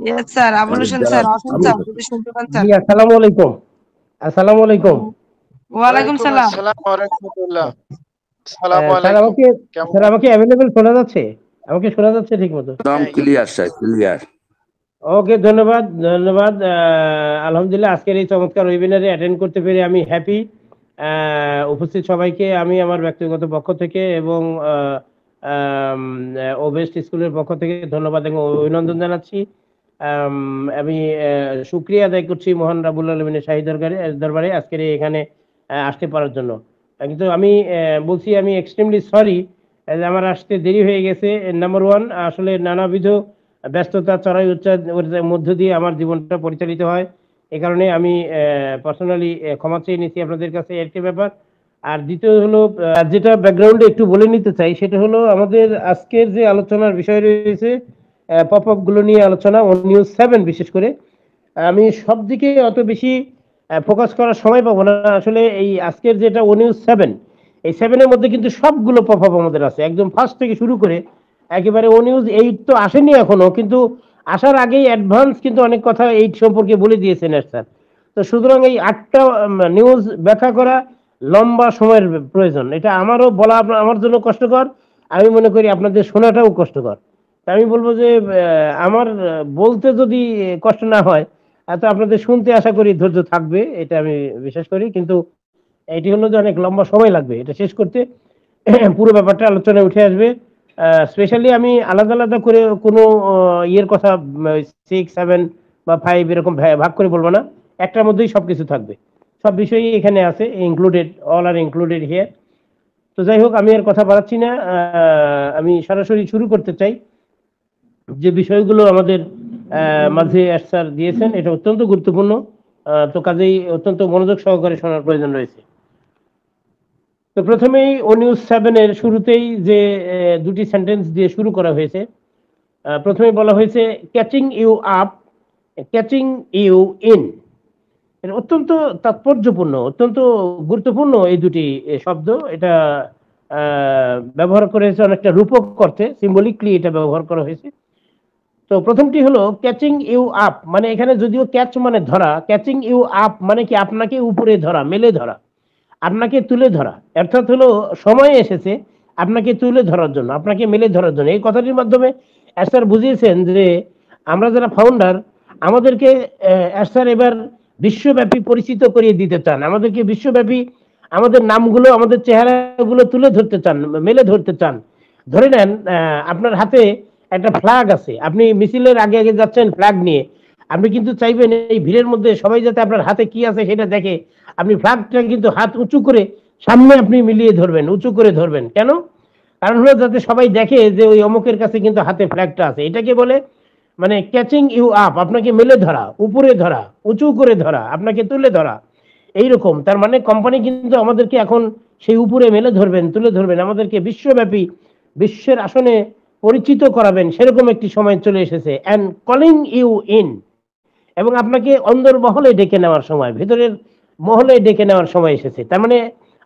Yes sir, Abul Hossain sir, আসেন sir, জি, যদি শুনতে পান স্যার। আসসালামু আলাইকুম। আসসালামু আলাইকুম। ওয়ালাইকুম সালাম। আসসালাম ওয়া রাহমাতুল্লাহ। আসসালামু স্যার আলাইকুম। আমাকে কেমন স্যার আমাকে অ্যাভেলেবল শোনা যাচ্ছে? আমাকে শোনা যাচ্ছে ঠিকমতো? একদম ক্লিয়ার স্যার, ক্লিয়ার। ওকে, ধন্যবাদ ধন্যবাদ। আলহামদুলিল্লাহ, আজকের এই চমৎকার ওয়েবিনারে অ্যাটেন্ড করতে পেরে আমি হ্যাপি। উপস্থিত সবাইকে আমি আমার ব্যক্তিগত পক্ষ থেকে এবং ওবেস্ট স্কুলের পক্ষ থেকে ধন্যবাদ এবং অভিনন্দন জানাচ্ছি। আমি শুকরিয়া আদায় করছি মহান রাব্বুল আলামিনের শাহী দরবারে আজকের এখানে আসতে পারার জন্য। কিন্তু আমি বলছি আমি এক্সট্রিমলি সরি আমার আসতে দেরি হয়ে গেছে। নাম্বার ওয়ান, আসলে নানাবিধ ব্যস্ততা চড়াই উচ্চার মধ্য দিয়ে আমার জীবনটা পরিচালিত হয়। এ কারণে আমি পার্সোনালি ক্ষমা চেয়ে নিচ্ছি আপনাদের কাছে, একটি ব্যাপার। আর দ্বিতীয় হলো, যেটা ব্যাকগ্রাউন্ডে একটু বলে নিতে চাই, সেটা হলো আমাদের আজকের যে আলোচনার বিষয় রয়েছে পপ আপ গুলো নিয়ে আলোচনা, নিউজ 7 বিশেষ করে। আমি সব দিকে অত বেশি ফোকাস করার সময় পাবো না। আসলে এই আজকের যেটা নিউজ 7, এই 7-এর মধ্যে কিন্তু সবগুলো পপ আপ আমাদের আছে, একদম ফার্স্ট থেকে শুরু করে একেবারে নিউজ 8 তো আসেনি এখনো, কিন্তু আসার আগেই অ্যাডভান্স কিন্তু অনেক কথা 8 সম্পর্কে বলে দিয়েছেন স্যার। তো সুতরাং এই 8টা নিউজ ব্যাখ্যা করা লম্বা সময়ের প্রয়োজন। এটা আমারও বলা আমার জন্য কষ্টকর, আমি মনে করি আপনাদের শোনাটাও কষ্টকর। তা আমি বলবো যে আমার বলতে যদি কষ্ট না হয়, তো আপনাদের শুনতে আশা করি ধৈর্য থাকবে, এটা আমি বিশ্বাস করি। কিন্তু এটি হলো যে অনেক লম্বা সময় লাগবে এটা শেষ করতে। পুরো ব্যাপারটা আলোচনায় উঠে আসবে। স্পেশালি আমি আলাদা আলাদা করে কোনো ইয়ের কথা 6, 7 বা 5 এরকম ভাগ করে বলবো না, একটার মধ্যেই সবকিছু থাকবে। সব বিষয়ই এখানে আছে, included, all are included here. তো যাই হোক, আমি আর কথা বাড়াচ্ছি না, আমি সরাসরি শুরু করতে চাই। যে বিষয়গুলো আমাদের মাঝে স্যার দিয়েছেন এটা অত্যন্ত গুরুত্বপূর্ণ, তো কাজেই অত্যন্ত মনোযোগ সহকারে শোনার প্রয়োজন রয়েছে। তো প্রথমেই নিউজ 7-এর শুরুতেই যে দুটি সেন্টেন্স দিয়ে শুরু করা হয়েছে, প্রথমে বলা হয়েছে catching you up, catching you in. এটা অত্যন্ত তাৎপর্যপূর্ণ, অত্যন্ত গুরুত্বপূর্ণ এই দুটি শব্দ। এটা ব্যবহার করা হয়েছে অনেকটা রূপক অর্থে, সিম্বলিকলি এটা ব্যবহার করা হয়েছে। তো প্রথমটি হলো ক্যাচিং ইউ আপ, মানে এখানে যদিও ক্যাচ মানে ধরা, ক্যাচিং ইউ আপ মানে কি আপনাকে উপরে ধরা, মেলে ধরা, আপনাকে তুলে ধরা। অর্থাৎ হলো সময় এসেছে আপনাকে তুলে ধরার জন্য, আপনাকে মেলে ধরার জন্য। এই কথাটির মাধ্যমে স্যার বুঝিয়েছেন যে আমরা যারা ফাউন্ডার, আমাদেরকে স্যার এবার বিশ্বব্যাপী পরিচিত করিয়ে দিতে চান, আমাদেরকে বিশ্বব্যাপী আমাদের নামগুলো, আমাদের চেহারাগুলো তুলে ধরতে চান, মেলে ধরতে চান। ধরে নেন আপনার হাতে একটা ফ্ল্যাগ আছে, আপনি মিছিলের আগে আগে যাচ্ছেন ফ্ল্যাগ নিয়ে, আপনি কিন্তু চাইবেন এই ভিড়ের মধ্যে সবাই যাতে আপনার হাতে কি আছে সেটা দেখে, আপনি ফ্ল্যাগটা কিন্তু হাত উঁচু করে সামনে আপনি মিলিয়ে ধরবেন, উঁচু করে ধরবেন। কেন? কারণ হলো যাতে সবাই দেখে যে ওই অমুকের কাছে কিন্তু হাতে ফ্ল্যাগটা আছে। এটাকে বলে মানে ক্যাচিং ইউ আপ, আপনাকে মেলে ধরা, উপরে ধরা, উঁচু করে ধরা, আপনাকে তুলে ধরা। এইরকম তার মানে কোম্পানি কিন্তু আমাদেরকে এখন সেই উপরে মেলে ধরবেন, তুলে ধরবেন, আমাদেরকে বিশ্বব্যাপী, বিশ্বের আসনে পরিচিত করাবেন, সেরকম একটি সময় চলে এসেছে। অ্যান্ড কলিং ইউ ইন, এবং আপনাকে অন্দর মহলে ডেকে নেওয়ার সময়, ভেতরের মহলে ডেকে নেওয়ার সময় এসেছে। তার মানে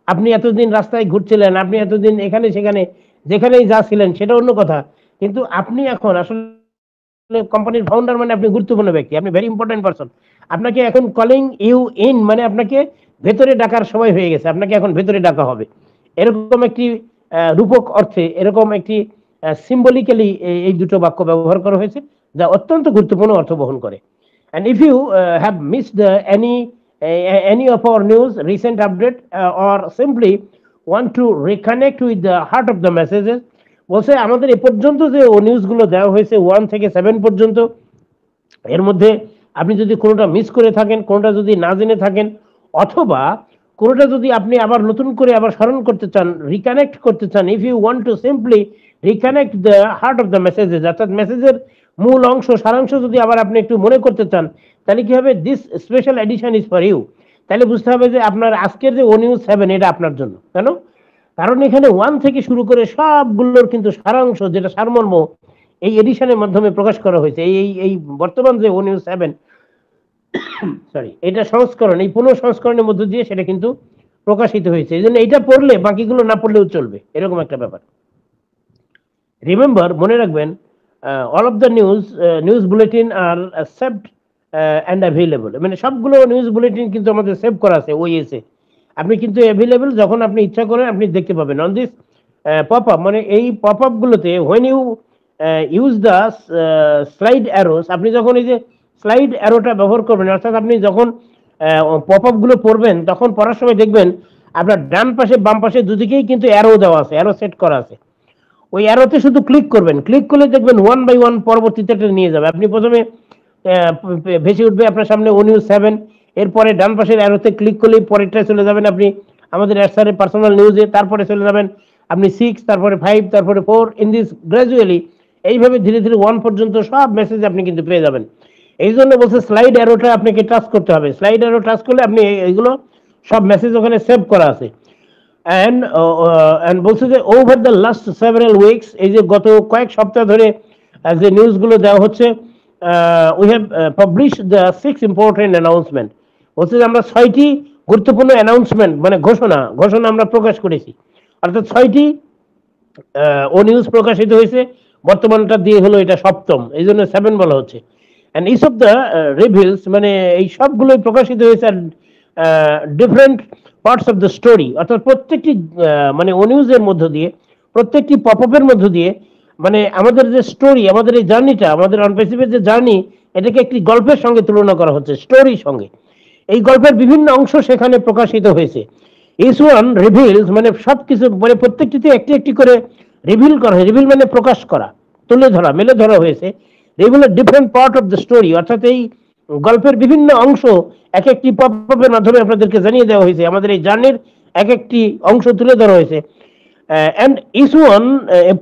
আপনি এতদিন রাস্তায় ঘুরছিলেন, আপনি এতদিন এখানে সেখানে যেখানেই যাচ্ছিলেন সেটা অন্য কথা, কিন্তু আপনি এখন আসলে কোম্পানির ফাউন্ডার, মানে আপনি গুরুত্বপূর্ণ ব্যক্তি, আপনি ভেরি ইম্পর্টেন্ট পারসন। আপনাকে এখন কলিং ইউ ইন মানে আপনাকে ভেতরে ডাকার সময় হয়ে গেছে, আপনাকে এখন ভেতরে ডাকা হবে। এরকম একটি রূপক অর্থে, এরকম একটি সিম্বলিক্যালি এই দুটো বাক্য ব্যবহার করা হয়েছে, যা অত্যন্ত গুরুত্বপূর্ণ অর্থ বহন করে। And if you have missed any of our news, recent update, or simply want to reconnect with the heart of the messages, বলছে আমাদের এ পর্যন্ত যে নিউজগুলো দেওয়া হয়েছে 1 থেকে 7 পর্যন্ত, এর মধ্যে আপনি যদি কোনোটা মিস করে থাকেন, কোনোটা যদি না জেনে থাকেন, অথবা কোনোটা যদি আপনি আবার নতুন করে আবার স্মরণ করতে চান, রিকানেক্ট করতে চান, if you want to simply reconnect the heart of the messages, অর্থাৎ মেসেজের মূল অংশ, সারাংশ যদি আবার আপনি একটু মনে করতে চান, তাহলে কি হবে? This special edition is for you. তাহলে বুঝতে হবে যে আপনার আজকের যে নিউজ 7 এটা আপনার জন্য। কেন? কারণ এখানে 1 থেকে শুরু করে সবগুলোর কিন্তু সারাংশ, যেটা সারমর্ম, এই এডিশনের মাধ্যমে প্রকাশ করা হয়েছে। এই বর্তমান যে নিউজ 7, সরি, এটা সংস্করণ, এই পুনঃ সংস্করণের মধ্য দিয়ে সেটা কিন্তু প্রকাশিত হয়েছে। এই জন্য এটা পড়লে বাকিগুলো না পড়লেও চলবে, এরকম একটা ব্যাপার। রিমেম্বার, মনে রাখবেন, all of the news bulletin are saved and available, মানে সবগুলো নিউজ বুলেটিন কিন্তু আমাদের সেভ করা আছে ওএসএ। আপনি কিন্তু অ্যাভেলেবল, যখন আপনি ইচ্ছা করেন আপনি দেখতে পাবেন অন দিস পপ আপ। মানে এই পপ আপ গুলোতে when you use the slide arrows, আপনি যখন এই যে স্লাইড অ্যারোটা ব্যবহার করবেন, অর্থাৎ আপনি যখন পপ আপ গুলো পড়বেন তখন পড়ার সময় দেখবেন আপনার ডান পাশে বাম পাশে দুদিকেই কিন্তু অ্যারো দেওয়া আছে, অ্যারো সেট করা আছে। ওই অ্যারোতে শুধু ক্লিক করবেন, ক্লিক করলে দেখবেন 1 বাই 1 পরবর্তীতে এটা নিয়ে যাবে। আপনি প্রথমে ভেসে উঠবে আপনার সামনে ও নিউজ 7, এরপরে ডান পাশের অ্যারোতে ক্লিক করলেই পরেরটায় চলে যাবেন আপনি আমাদের অ্যাডসারের পার্সোনাল নিউজে, তারপরে চলে যাবেন আপনি 6, তারপরে 5, তারপরে 4, ইন দিস গ্রাজুয়ালি এইভাবে ধীরে ধীরে 1 পর্যন্ত সব মেসেজ আপনি কিন্তু পেয়ে যাবেন। এই জন্য বলছে স্লাইড অ্যারোটা আপনাকে টাচ করতে হবে। স্লাইড অ্যারো টাচ করলে আপনি এইগুলো সব মেসেজ ওখানে সেভ করা আছে। and বলছে যে over the last several weeks, এই যে গত কয়েক সপ্তাহ ধরে যে নিউজগুলো দেওয়া হচ্ছে, we have published the 6 important announcement. বলছে যে আমরা 6টি গুরুত্বপূর্ণ অ্যানাউন্সমেন্ট মানে ঘোষণা আমরা প্রকাশ করেছি, অর্থাৎ 6টি ও নিউজ প্রকাশিত হয়েছে। বর্তমানটা দিয়ে হলো এটা 7ম, এই জন্য 7 বলা হচ্ছে। and each of the reveals, মানে এই সবগুলোই প্রকাশিত হয়েছে different parts of the story, অর্থাৎ প্রত্যেকটি মানে ও নিউজের মধ্য দিয়ে, প্রত্যেকটি পপ আপের মধ্য দিয়ে মানে আমাদের যে স্টোরি, আমাদের এই জার্নিটা, আমাদের অনপেসিভের যে জার্নি, এটাকে একটি গল্পের সঙ্গে তুলনা করা হচ্ছে, স্টোরির সঙ্গে। এই গল্পের বিভিন্ন অংশ সেখানে প্রকাশিত হয়েছে। ইচ ওয়ান রিভিলস, মানে সবকিছু মানে প্রত্যেকটিতে একটি একটি করে রিভিল করা হয়। রিভিল মানে প্রকাশ করা, তুলে ধরা, মেলে ধরা হয়েছে। Reveal a different part of the story, অর্থাৎ এই গল্পের বিভিন্ন অংশ এক একটি পপ আপের মাধ্যমে আপনাদেরকে জানিয়ে দেওয়া হয়েছে। আমাদের এই জার্নির এক একটি অংশ তুলে ধরা হয়েছে। and each one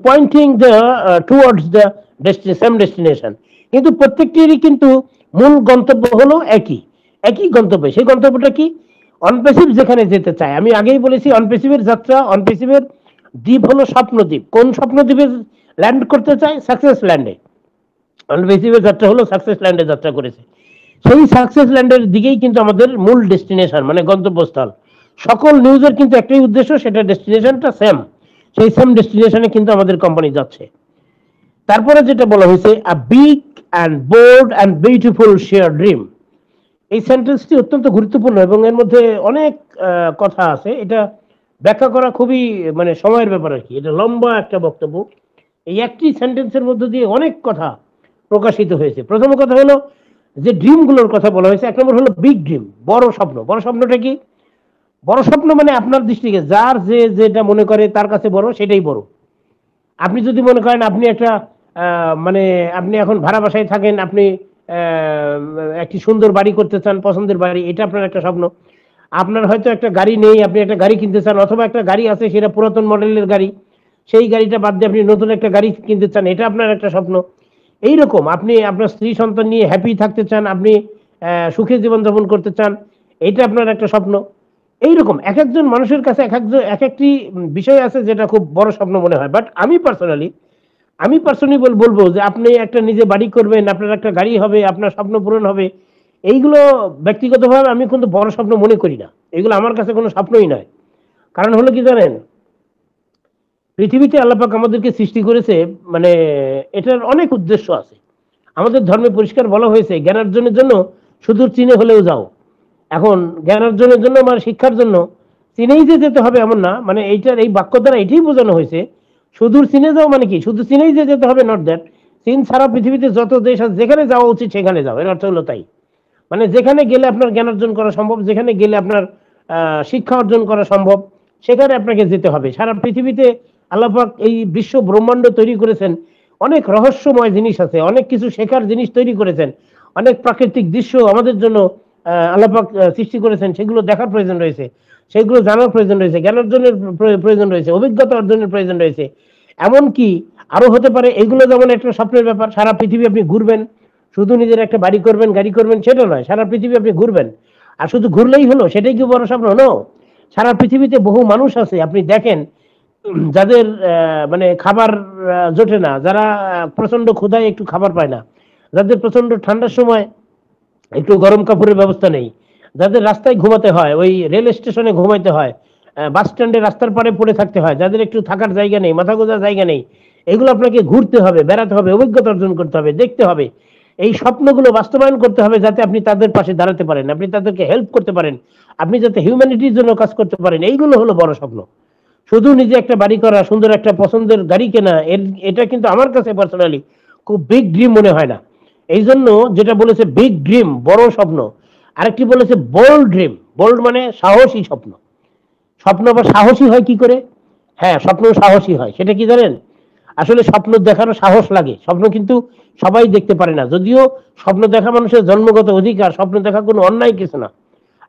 pointing the towards the same destination, কিন্তু প্রত্যেকটিরই কিন্তু মূল গন্তব্য হলো একই গন্তব্য। সেই গন্তব্যটা কি? অনপেসিভ যেখানে যেতে চায়। আমি আগেই বলেছি অনপেসিভের যাত্রা, অনপেসিভের দ্বীপ হলো স্বপ্নদ্বীপ। কোন স্বপ্নদ্বীপে ল্যান্ড করতে চায়? সাকসেস ল্যান্ডে। অনপেসিভের যাত্রা হলো সাকসেস ল্যান্ডে যাত্রা করেছে। সেই সাকসেস ল্যান্ডের দিকেই কিন্তু আমাদের মূল ডেস্টিনেশন মানে গন্তব্যস্থল। সকল নিউজের কিন্তু একটাই উদ্দেশ্য, সেটা ডেস্টিনেশনটা সেম। সেই সেম ডেস্টিনেশনে কিন্তু আমাদের কোম্পানি যাচ্ছে। তারপরে যেটা বলা হয়েছে, a big and bold and beautiful share dream. এই সেন্টেন্সটি অত্যন্ত গুরুত্বপূর্ণ এবং এর মধ্যে অনেক কথা আছে। এটা ব্যাখ্যা করা খুবই মানে সময়ের ব্যাপার আর কি। এটা লম্বা একটা বক্তব্য। এই একটি সেন্টেন্সের মধ্যে দিয়ে অনেক কথা প্রকাশিত হয়েছে। প্রথম কথা হলো যে ড্রিমগুলোর কথা বলা হয়েছে। এক নম্বর হলো বিগ ড্রিম, বড় স্বপ্ন। বড় স্বপ্নটা কি? বড় স্বপ্ন মানে আপনার দৃষ্টিকে যার যেটা মনে করে তার কাছে বড়, সেটাই বড়। আপনি যদি মনে করেন আপনি একটা মানে আপনি এখন ভাড়া বাসায় থাকেন, আপনি একটি সুন্দর বাড়ি করতে চান, পছন্দের বাড়ি, এটা আপনার একটা স্বপ্ন। আপনার হয়তো একটা গাড়ি নেই, আপনি একটা গাড়ি কিনতে চান, অথবা একটা গাড়ি আছে সেটা পুরাতন মডেলের গাড়ি, সেই গাড়িটা বাদ দিয়ে আপনি নতুন একটা গাড়ি কিনতে চান, এটা আপনার একটা স্বপ্ন। এইরকম আপনি আপনার স্ত্রী সন্তান নিয়ে হ্যাপি থাকতে চান, আপনি সুখে জীবনযাপন করতে চান, এটা আপনার একটা স্বপ্ন। এইরকম এক একজন মানুষের কাছে এক একটি বিষয় আছে যেটা খুব বড় স্বপ্ন মনে হয়। বাট আমি পার্সোনালি বলবো যে আপনি একটা নিজে বাড়ি করবেন, আপনার একটা গাড়ি হবে, আপনার স্বপ্ন পূরণ হবে, এইগুলো ব্যক্তিগতভাবে আমি কিন্তু বড় স্বপ্ন মনে করি না। এগুলো আমার কাছে কোনো স্বপ্নই নয়। কারণ হলো কি জানেন, পৃথিবীতে আল্লাহ পাক আমাদেরকে সৃষ্টি করেছে, মানে এটার অনেক উদ্দেশ্য আছে। আমাদের ধর্মে পরিষ্কার বলা হয়েছে জ্ঞানার্জনের জন্য সুদূর চীনে হলেও যাও। এখন জ্ঞানার্জনের জন্য মানে শিক্ষার জন্য চীনেই যে যেতে হবে এমন না। মানে এইটার এই বাক্য দ্বারা এটাই বোঝানো হয়েছে সুদূর চীনে যাও মানে কি শুধু চীনেই যে যেতে হবে, নট দ্যাট। চীন ছাড়া পৃথিবীতে যত দেশ আছে যেখানে যাওয়া উচিত সেখানে যাও, এর অর্থ হলো তাই। মানে যেখানে গেলে আপনার জ্ঞান অর্জন করা সম্ভব, যেখানে গেলে আপনার শিক্ষা অর্জন করা সম্ভব, সেখানে আপনাকে যেতে হবে। সারা পৃথিবীতে আল্লাহ পাক এই বিশ্ব ব্রহ্মাণ্ড তৈরি করেছেন, অনেক রহস্যময় জিনিস আছে, অনেক কিছু শেখার জিনিস তৈরি করেছেন, অনেক প্রাকৃতিক দৃশ্য আমাদের জন্য আল্লাহ পাক সৃষ্টি করেছেন। সেগুলো দেখার প্রয়োজন রয়েছে, সেগুলো জানার প্রয়োজন রয়েছে, জ্ঞান অর্জনের প্রয়োজন রয়েছে, অভিজ্ঞতা অর্জনের প্রয়োজন রয়েছে। এমনকি আরো হতে পারে এইগুলো যেমন একটা স্বপ্নের ব্যাপার, সারা পৃথিবী আপনি ঘুরবেন, শুধু নিজের একটা বাড়ি করবেন, গাড়ি করবেন সেটা নয়, সারা পৃথিবী আপনি ঘুরবেন। আর শুধু ঘুরলেই হলো সেটাই কি বড় স্বপ্ন? নো। সারা পৃথিবীতে বহু মানুষ আছে আপনি দেখেন যাদের মানে খাবার জোটে না, যারা প্রচন্ড ক্ষুধায় একটু খাবার পায় না, যাদের প্রচন্ড ঠান্ডার সময় একটু গরম কাপড়ের ব্যবস্থা নেই, যাদের রাস্তায় ঘুমাতে হয়, ওই রেল স্টেশনে ঘুমাইতে হয়, বাস স্ট্যান্ডে রাস্তার পাড়ে পড়ে থাকতে হয়, যাদের একটু থাকার জায়গা নেই, মাথা গোঁজার জায়গা নেই, এগুলো আপনাকে ঘুরতে হবে, বেড়াতে হবে, অভিজ্ঞতা অর্জন করতে হবে, দেখতে হবে, এই স্বপ্নগুলো বাস্তবায়ন করতে হবে যাতে আপনি তাদের পাশে দাঁড়াতে পারেন, আপনি তাদেরকে হেল্প করতে পারেন, আপনি যাতে হিউম্যানিটির জন্য কাজ করতে পারেন। এইগুলো হলো বড় স্বপ্ন। শুধু নিজে একটা বাড়ি করা, সুন্দর একটা পছন্দের গাড়ি কেনা, এটা কিন্তু আমার কাছে পার্সোনালি খুব বিগ ড্রিম মনে হয় না। এই জন্য যেটা বলেছে বিগ ড্রিম, বড় স্বপ্ন, আরেকটি বলেছে বোল্ড ড্রিম। বোল্ড মানে সাহসী স্বপ্ন। স্বপ্ন আবার সাহসী হয় কি করে? হ্যাঁ, স্বপ্ন সাহসী হয়, সেটা কি জানেন? আসলে স্বপ্ন দেখারও সাহস লাগে। স্বপ্ন কিন্তু সবাই দেখতে পারে না, যদিও স্বপ্ন দেখা মানুষের জন্মগত অধিকার, স্বপ্ন দেখা কোনো অন্যায় কিছু না।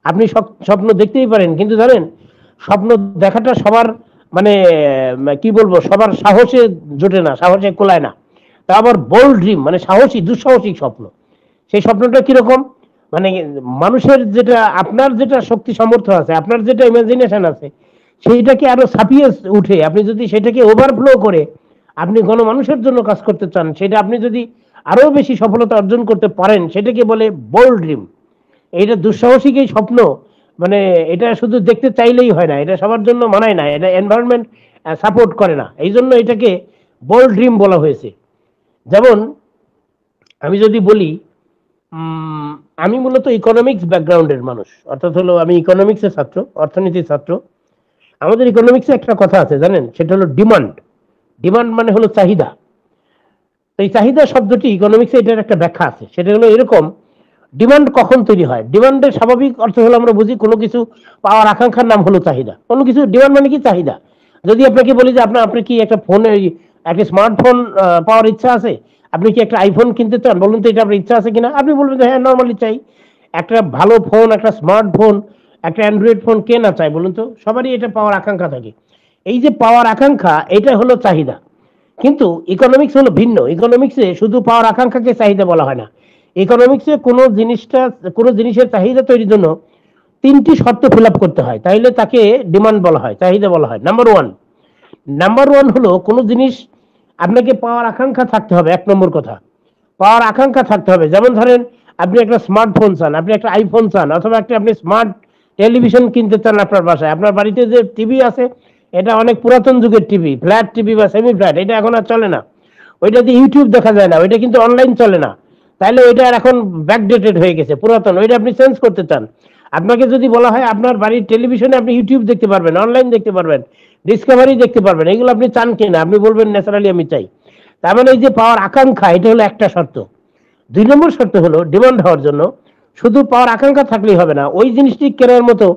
আপনি স্বপ্ন দেখতেই পারেন, কিন্তু জানেন স্বপ্ন দেখাটা সবার মানে কি বলবো, সবার সাহসে জোটে না, সাহসে কোলায় না। তা আবার বোল্ড ড্রিম মানে সাহসী, দুঃসাহসিক স্বপ্ন। সেই স্বপ্নটা কিরকম? মানে মানুষের যেটা, আপনার যেটা শক্তি সামর্থ্য আছে, আপনার যেটা ইমাজিনেশন আছে, সেইটাকে আরো ছাপিয়ে উঠে আপনি যদি সেটাকে ওভারফ্লো করে আপনি গণমানুষের জন্য কাজ করতে চান, সেটা আপনি যদি আরো বেশি সফলতা অর্জন করতে পারেন, সেটাকে বলে বোল্ড ড্রিম। এটা দুঃসাহসিক এই স্বপ্ন, মানে এটা শুধু দেখতে চাইলেই হয় না, এটা সবার জন্য মানায় না, এটা এনভায়রনমেন্ট সাপোর্ট করে না, এই জন্য এটাকে বোল্ড ড্রিম বলা হয়েছে। যেমন আমি যদি বলি, আমি মূলত ইকোনমিক্স ব্যাকগ্রাউন্ডের মানুষ, অর্থাৎ হলো আমি ইকোনমিক্সের ছাত্র, অর্থনীতির ছাত্র। আমাদের ইকোনমিক্সে একটা কথা আছে জানেন, সেটা হলো ডিমান্ড। ডিমান্ড মানে হলো চাহিদা। তো এই চাহিদা শব্দটি ইকোনমিক্সে এটার একটা ব্যাখ্যা আছে, সেটা হলো এরকম: ডিমান্ড কখন তৈরি হয়? ডিমান্ডের স্বাভাবিক অর্থ হলো আমরা বুঝি কোনো কিছু পাওয়ার আকাঙ্ক্ষার নাম হলো চাহিদা। কোনো কিছু ডিমান্ড মানে কি? চাহিদা। যদি আপনাকে বলি যে আপনার কি একটা ফোনে, একটা স্মার্টফোন পাওয়ার ইচ্ছা আছে, আপনি কি একটা আইফোন কিনতে চান, বলুন তো এটা আপনার ইচ্ছা আছে কিনা? আপনি বলবেন যে হ্যাঁ, নর্মালি চাই। একটা ভালো ফোন, একটা স্মার্টফোন, একটা অ্যান্ড্রয়েড ফোন কে না চায় বলুন তো? সবারই এটা পাওয়ার আকাঙ্ক্ষা থাকে। এই যে পাওয়ার আকাঙ্ক্ষা, এটা হলো চাহিদা। কিন্তু ইকোনমিক্স হলো ভিন্ন। ইকোনমিক্সে শুধু পাওয়ার আকাঙ্ক্ষাকে চাহিদা বলা হয় না। ইকোনমিক্সে কোনো জিনিসের চাহিদা তৈরির জন্য তিনটি শর্ত ফিল আপ করতে হয়, তাইলে তাকে ডিমান্ড বলা হয়, চাহিদা বলা হয়। নাম্বার ওয়ান হলো কোনো জিনিস আপনাকে পাওয়ার আকাঙ্ক্ষা থাকতে হবে। এক নম্বর কথা, পাওয়ার আকাঙ্ক্ষা থাকতে হবে। যেমন ধরেন আপনি একটা স্মার্টফোন চান, আপনি একটা আইফোন চান, অথবা একটা আপনি স্মার্ট টেলিভিশন কিনতে চান আপনার বাসায়। আপনার বাড়িতে যে টিভি আছে, এটা অনেক পুরাতন যুগের টিভি, ফ্ল্যাট টিভি বা সেমি ফ্ল্যাট, এটা এখন আর চলে না। ওইটাতে ইউটিউব দেখা যায় না, ওইটা কিন্তু অনলাইন চলে না। তাহলে ওইটা এখন ব্যাকডেটেড হয়ে গেছে, পুরাতন, ওইটা আপনি চেঞ্জ করতে চান। আপনাকে যদি বলা হয় আপনার বাড়ির টেলিভিশনে আপনি ইউটিউব দেখতে পারবেন, অনলাইন দেখতে পারবেন, ডিসকভারি দেখতে পারবেন, এগুলো আপনি চান কিনা? আপনি বলবেন ন্যাচারালি আমি চাই। তার মানে এই যে পাওয়ার আকাঙ্ক্ষা, এটা হলো একটা শর্ত। 2 নম্বর শর্ত হলো ডিমান্ড হওয়ার জন্য শুধু পাওয়ার আকাঙ্ক্ষা থাকলেই হবে না, ওই জিনিসটি কেনার মতো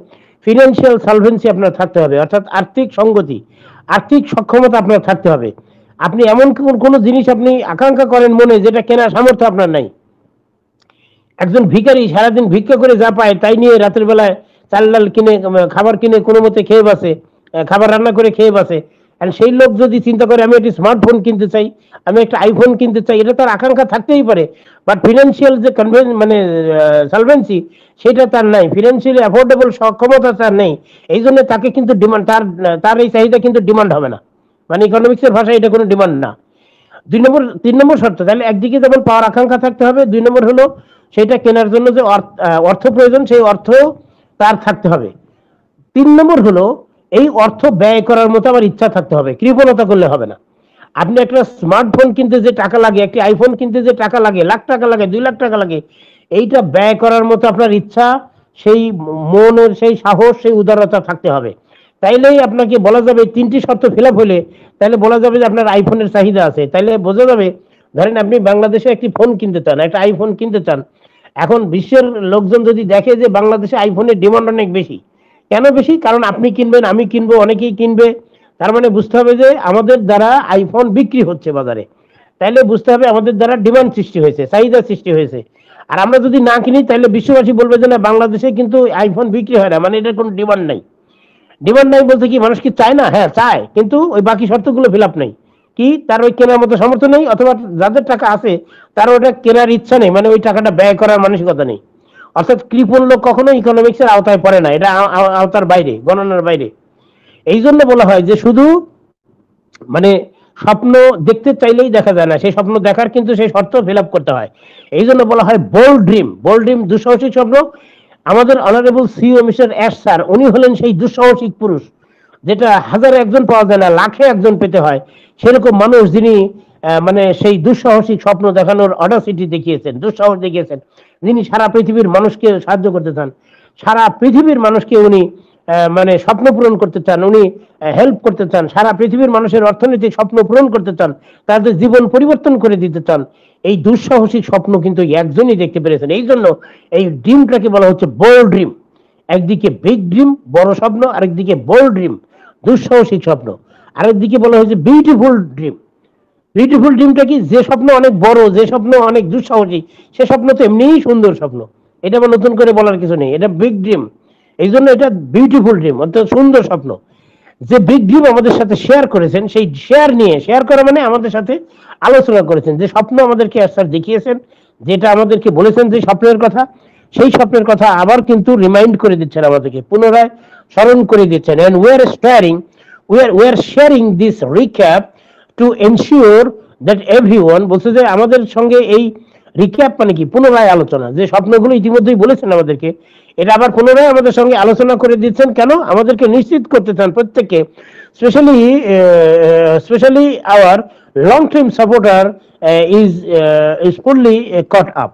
ফিনান্সিয়াল সলভেন্সি আপনার থাকতে হবে, অর্থাৎ আর্থিক সংগতি, আর্থিক সক্ষমতা আপনার থাকতে হবে। আপনি এমন কোনো জিনিস আপনি আকাঙ্ক্ষা করেন মনে, যেটা কেনার সামর্থ্য আপনার নাই। একজন ভিখারি সারাদিন ভিক্ষা করে যা পায় তাই নিয়ে রাতের বেলায় চাল ডাল কিনে, খাবার কিনে কোনো মতে খেয়ে বাসে, খাবার রান্না করে খেয়ে বাসে। আর সেই লোক যদি চিন্তা করে আমি একটি স্মার্টফোন কিনতে চাই, আমি একটা আইফোন কিনতে চাই, এটা তার আকাঙ্ক্ষা থাকতেই পারে, বাট ফিনান্সিয়াল যে মানে সলভেন্সি, সেটা তার নাই, ফিনান্সিয়ালি অ্যাফোর্ডেবল সক্ষমতা তার নেই। এই জন্য তাকে কিন্তু ডিমান্ড, তার এই চাহিদা কিন্তু ডিমান্ড হবে না, মানে ইকোনমিক্সের ভাষায় এটা কোনো ডিমান্ড না। 3 নম্বর শর্ত, তাহলে একদিকে যেমন পাওয়ার আকাঙ্ক্ষা থাকতে হবে, 2 নম্বর হলো সেটা কেনার জন্য যে অর্থ প্রয়োজন, সেই অর্থ তার থাকতে হবে। 3 নম্বর হলো এই অর্থ ব্যয় করার মতো আবার ইচ্ছা থাকতে হবে, কৃপণতা করলে হবে না। আপনি একটা স্মার্টফোন কিনতে যে টাকা লাগে, একটি আইফোন কিনতে যে টাকা লাগে, লাখ টাকা লাগে, 2 লাখ টাকা লাগে, এইটা ব্যয় করার মতো আপনার ইচ্ছা, সেই মনের সেই সাহস, সেই উদারতা থাকতে হবে। তাইলেই আপনাকে বলা যাবে 3টি শর্ত ফিল আপ হলে, তাহলে বলা যাবে যে আপনার আইফোনের চাহিদা আছে। তাইলে বোঝা যাবে, ধরেন আপনি বাংলাদেশে একটি ফোন কিনতে চান, একটা আইফোন কিনতে চান। এখন বিশ্বের লোকজন যদি দেখে যে বাংলাদেশে আইফোনের ডিমান্ড অনেক বেশি, কেন বেশি? কারণ আপনি কিনবেন, আমি কিনবো, অনেকেই কিনবে, তার মানে বুঝতে হবে যে আমাদের দ্বারা আইফোন বিক্রি হচ্ছে বাজারে। তাইলে বুঝতে হবে আমাদের দ্বারা ডিমান্ড সৃষ্টি হয়েছে, চাহিদা সৃষ্টি হয়েছে। আর আমরা যদি না কিনি, তাহলে বিশ্ববাসী বলবে যে না, বাংলাদেশে কিন্তু আইফোন বিক্রি হয় না, মানে এটার কোনো ডিমান্ড নাই। ডিমান্ড নাই বলতে কি, মানুষ কি চায় না? হ্যাঁ চায়, কিন্তু ওই বাকি শর্তগুলো ফিল আপ নেই। কি, তার ওই কেনার মতো সামর্থ্য নেই, অথবা যাদের টাকা আছে তার ওটা কেনার ইচ্ছা নেই, মানে ওই টাকাটা ব্যয় করার মানসিকতা নেই। অর্থাৎ কৃপণ লোক কখনো ইকোনমিক্সের আওতায় পড়ে না, এটা আওতার বাইরে, গণনার বাইরে। এই জন্য বলা হয় যে শুধু মানে স্বপ্ন দেখতে চাইলেই দেখা যায় না, সেই স্বপ্ন দেখার কিন্তু সেই শর্ত ফিল আপ করতে হয়। এই জন্য বলা হয় বোল্ড ড্রিম। বোল্ড ড্রিম, দুঃসাহসিক স্বপ্ন। আমাদের honourable CEO mister S sir, উনি হলেন সেই দুঃসাহসিক পুরুষ, যেটা হাজারে একজন পাওয়া যায় না, লাখে একজন পেতে হয়, সেরকম মানুষ যিনি মানে সেই দুঃসাহসিক স্বপ্ন দেখানোর অডাসিটি দেখিয়েছেন, দুঃসাহস দেখিয়েছেন, যিনি সারা পৃথিবীর মানুষকে সাহায্য করতে চান, সারা পৃথিবীর মানুষকে উনি মানে স্বপ্ন পূরণ করতে চান, উনি হেল্প করতে চান, সারা পৃথিবীর মানুষের অর্থনৈতিক স্বপ্ন পূরণ করতে চান, তাদের জীবন পরিবর্তন করে দিতে চান। এই দুঃসাহসিক স্বপ্ন কিন্তু একজনই দেখতে পেরেছেন। এই জন্য এই ড্রিমটাকে বলা হচ্ছে বোল্ড ড্রিম। একদিকে বিগ ড্রিম, বড় স্বপ্ন, আরেকদিকে বোল্ড ড্রিম, দুঃসাহসিক স্বপ্ন, আরেকদিকে বলা হয়েছে বিউটিফুল ড্রিম। বিউটিফুল ড্রিমটা কি? যে স্বপ্ন অনেক বড়, যে স্বপ্ন অনেক দুঃসাহসিক, সে স্বপ্ন তো এমনিই সুন্দর স্বপ্ন, এটা আবার নতুন করে বলার কিছু নেই, এটা বিগ ড্রিম। এই জন্য এটা বিউটিফুল ড্রিম, অর্থাৎ সুন্দর স্বপ্ন। যে বিগ ড্রিম আমাদের সাথে শেয়ার করেছেন, সেই শেয়ার করা মানে আমাদের সাথে আলোচনা করেছেন, যে স্বপ্ন আমাদেরকে স্যার দেখিয়েছেন, যেটা আমাদেরকে বলেছেন যে স্বপ্নের কথা, সেই স্বপ্নের কথা আবার কিন্তু রিমাইন্ড করে দিচ্ছেন, আমাদেরকে পুনরায় স্মরণ করে দিচ্ছেন। And we are sharing this recap to ensure that everyone, বলছে যে আমাদের সঙ্গে এই রিক্যাপ মানে কি, পুনরায় আলোচনা, যে স্বপ্নগুলো ইতিমধ্যেই বলেছেন আমাদেরকে, এটা আবার পুনরায় আমাদের সঙ্গে আলোচনা করে দিচ্ছেন। কেন? আমাদেরকে নিশ্চিত করতে চান প্রত্যেককে, specially our long time supporter is fully caught up.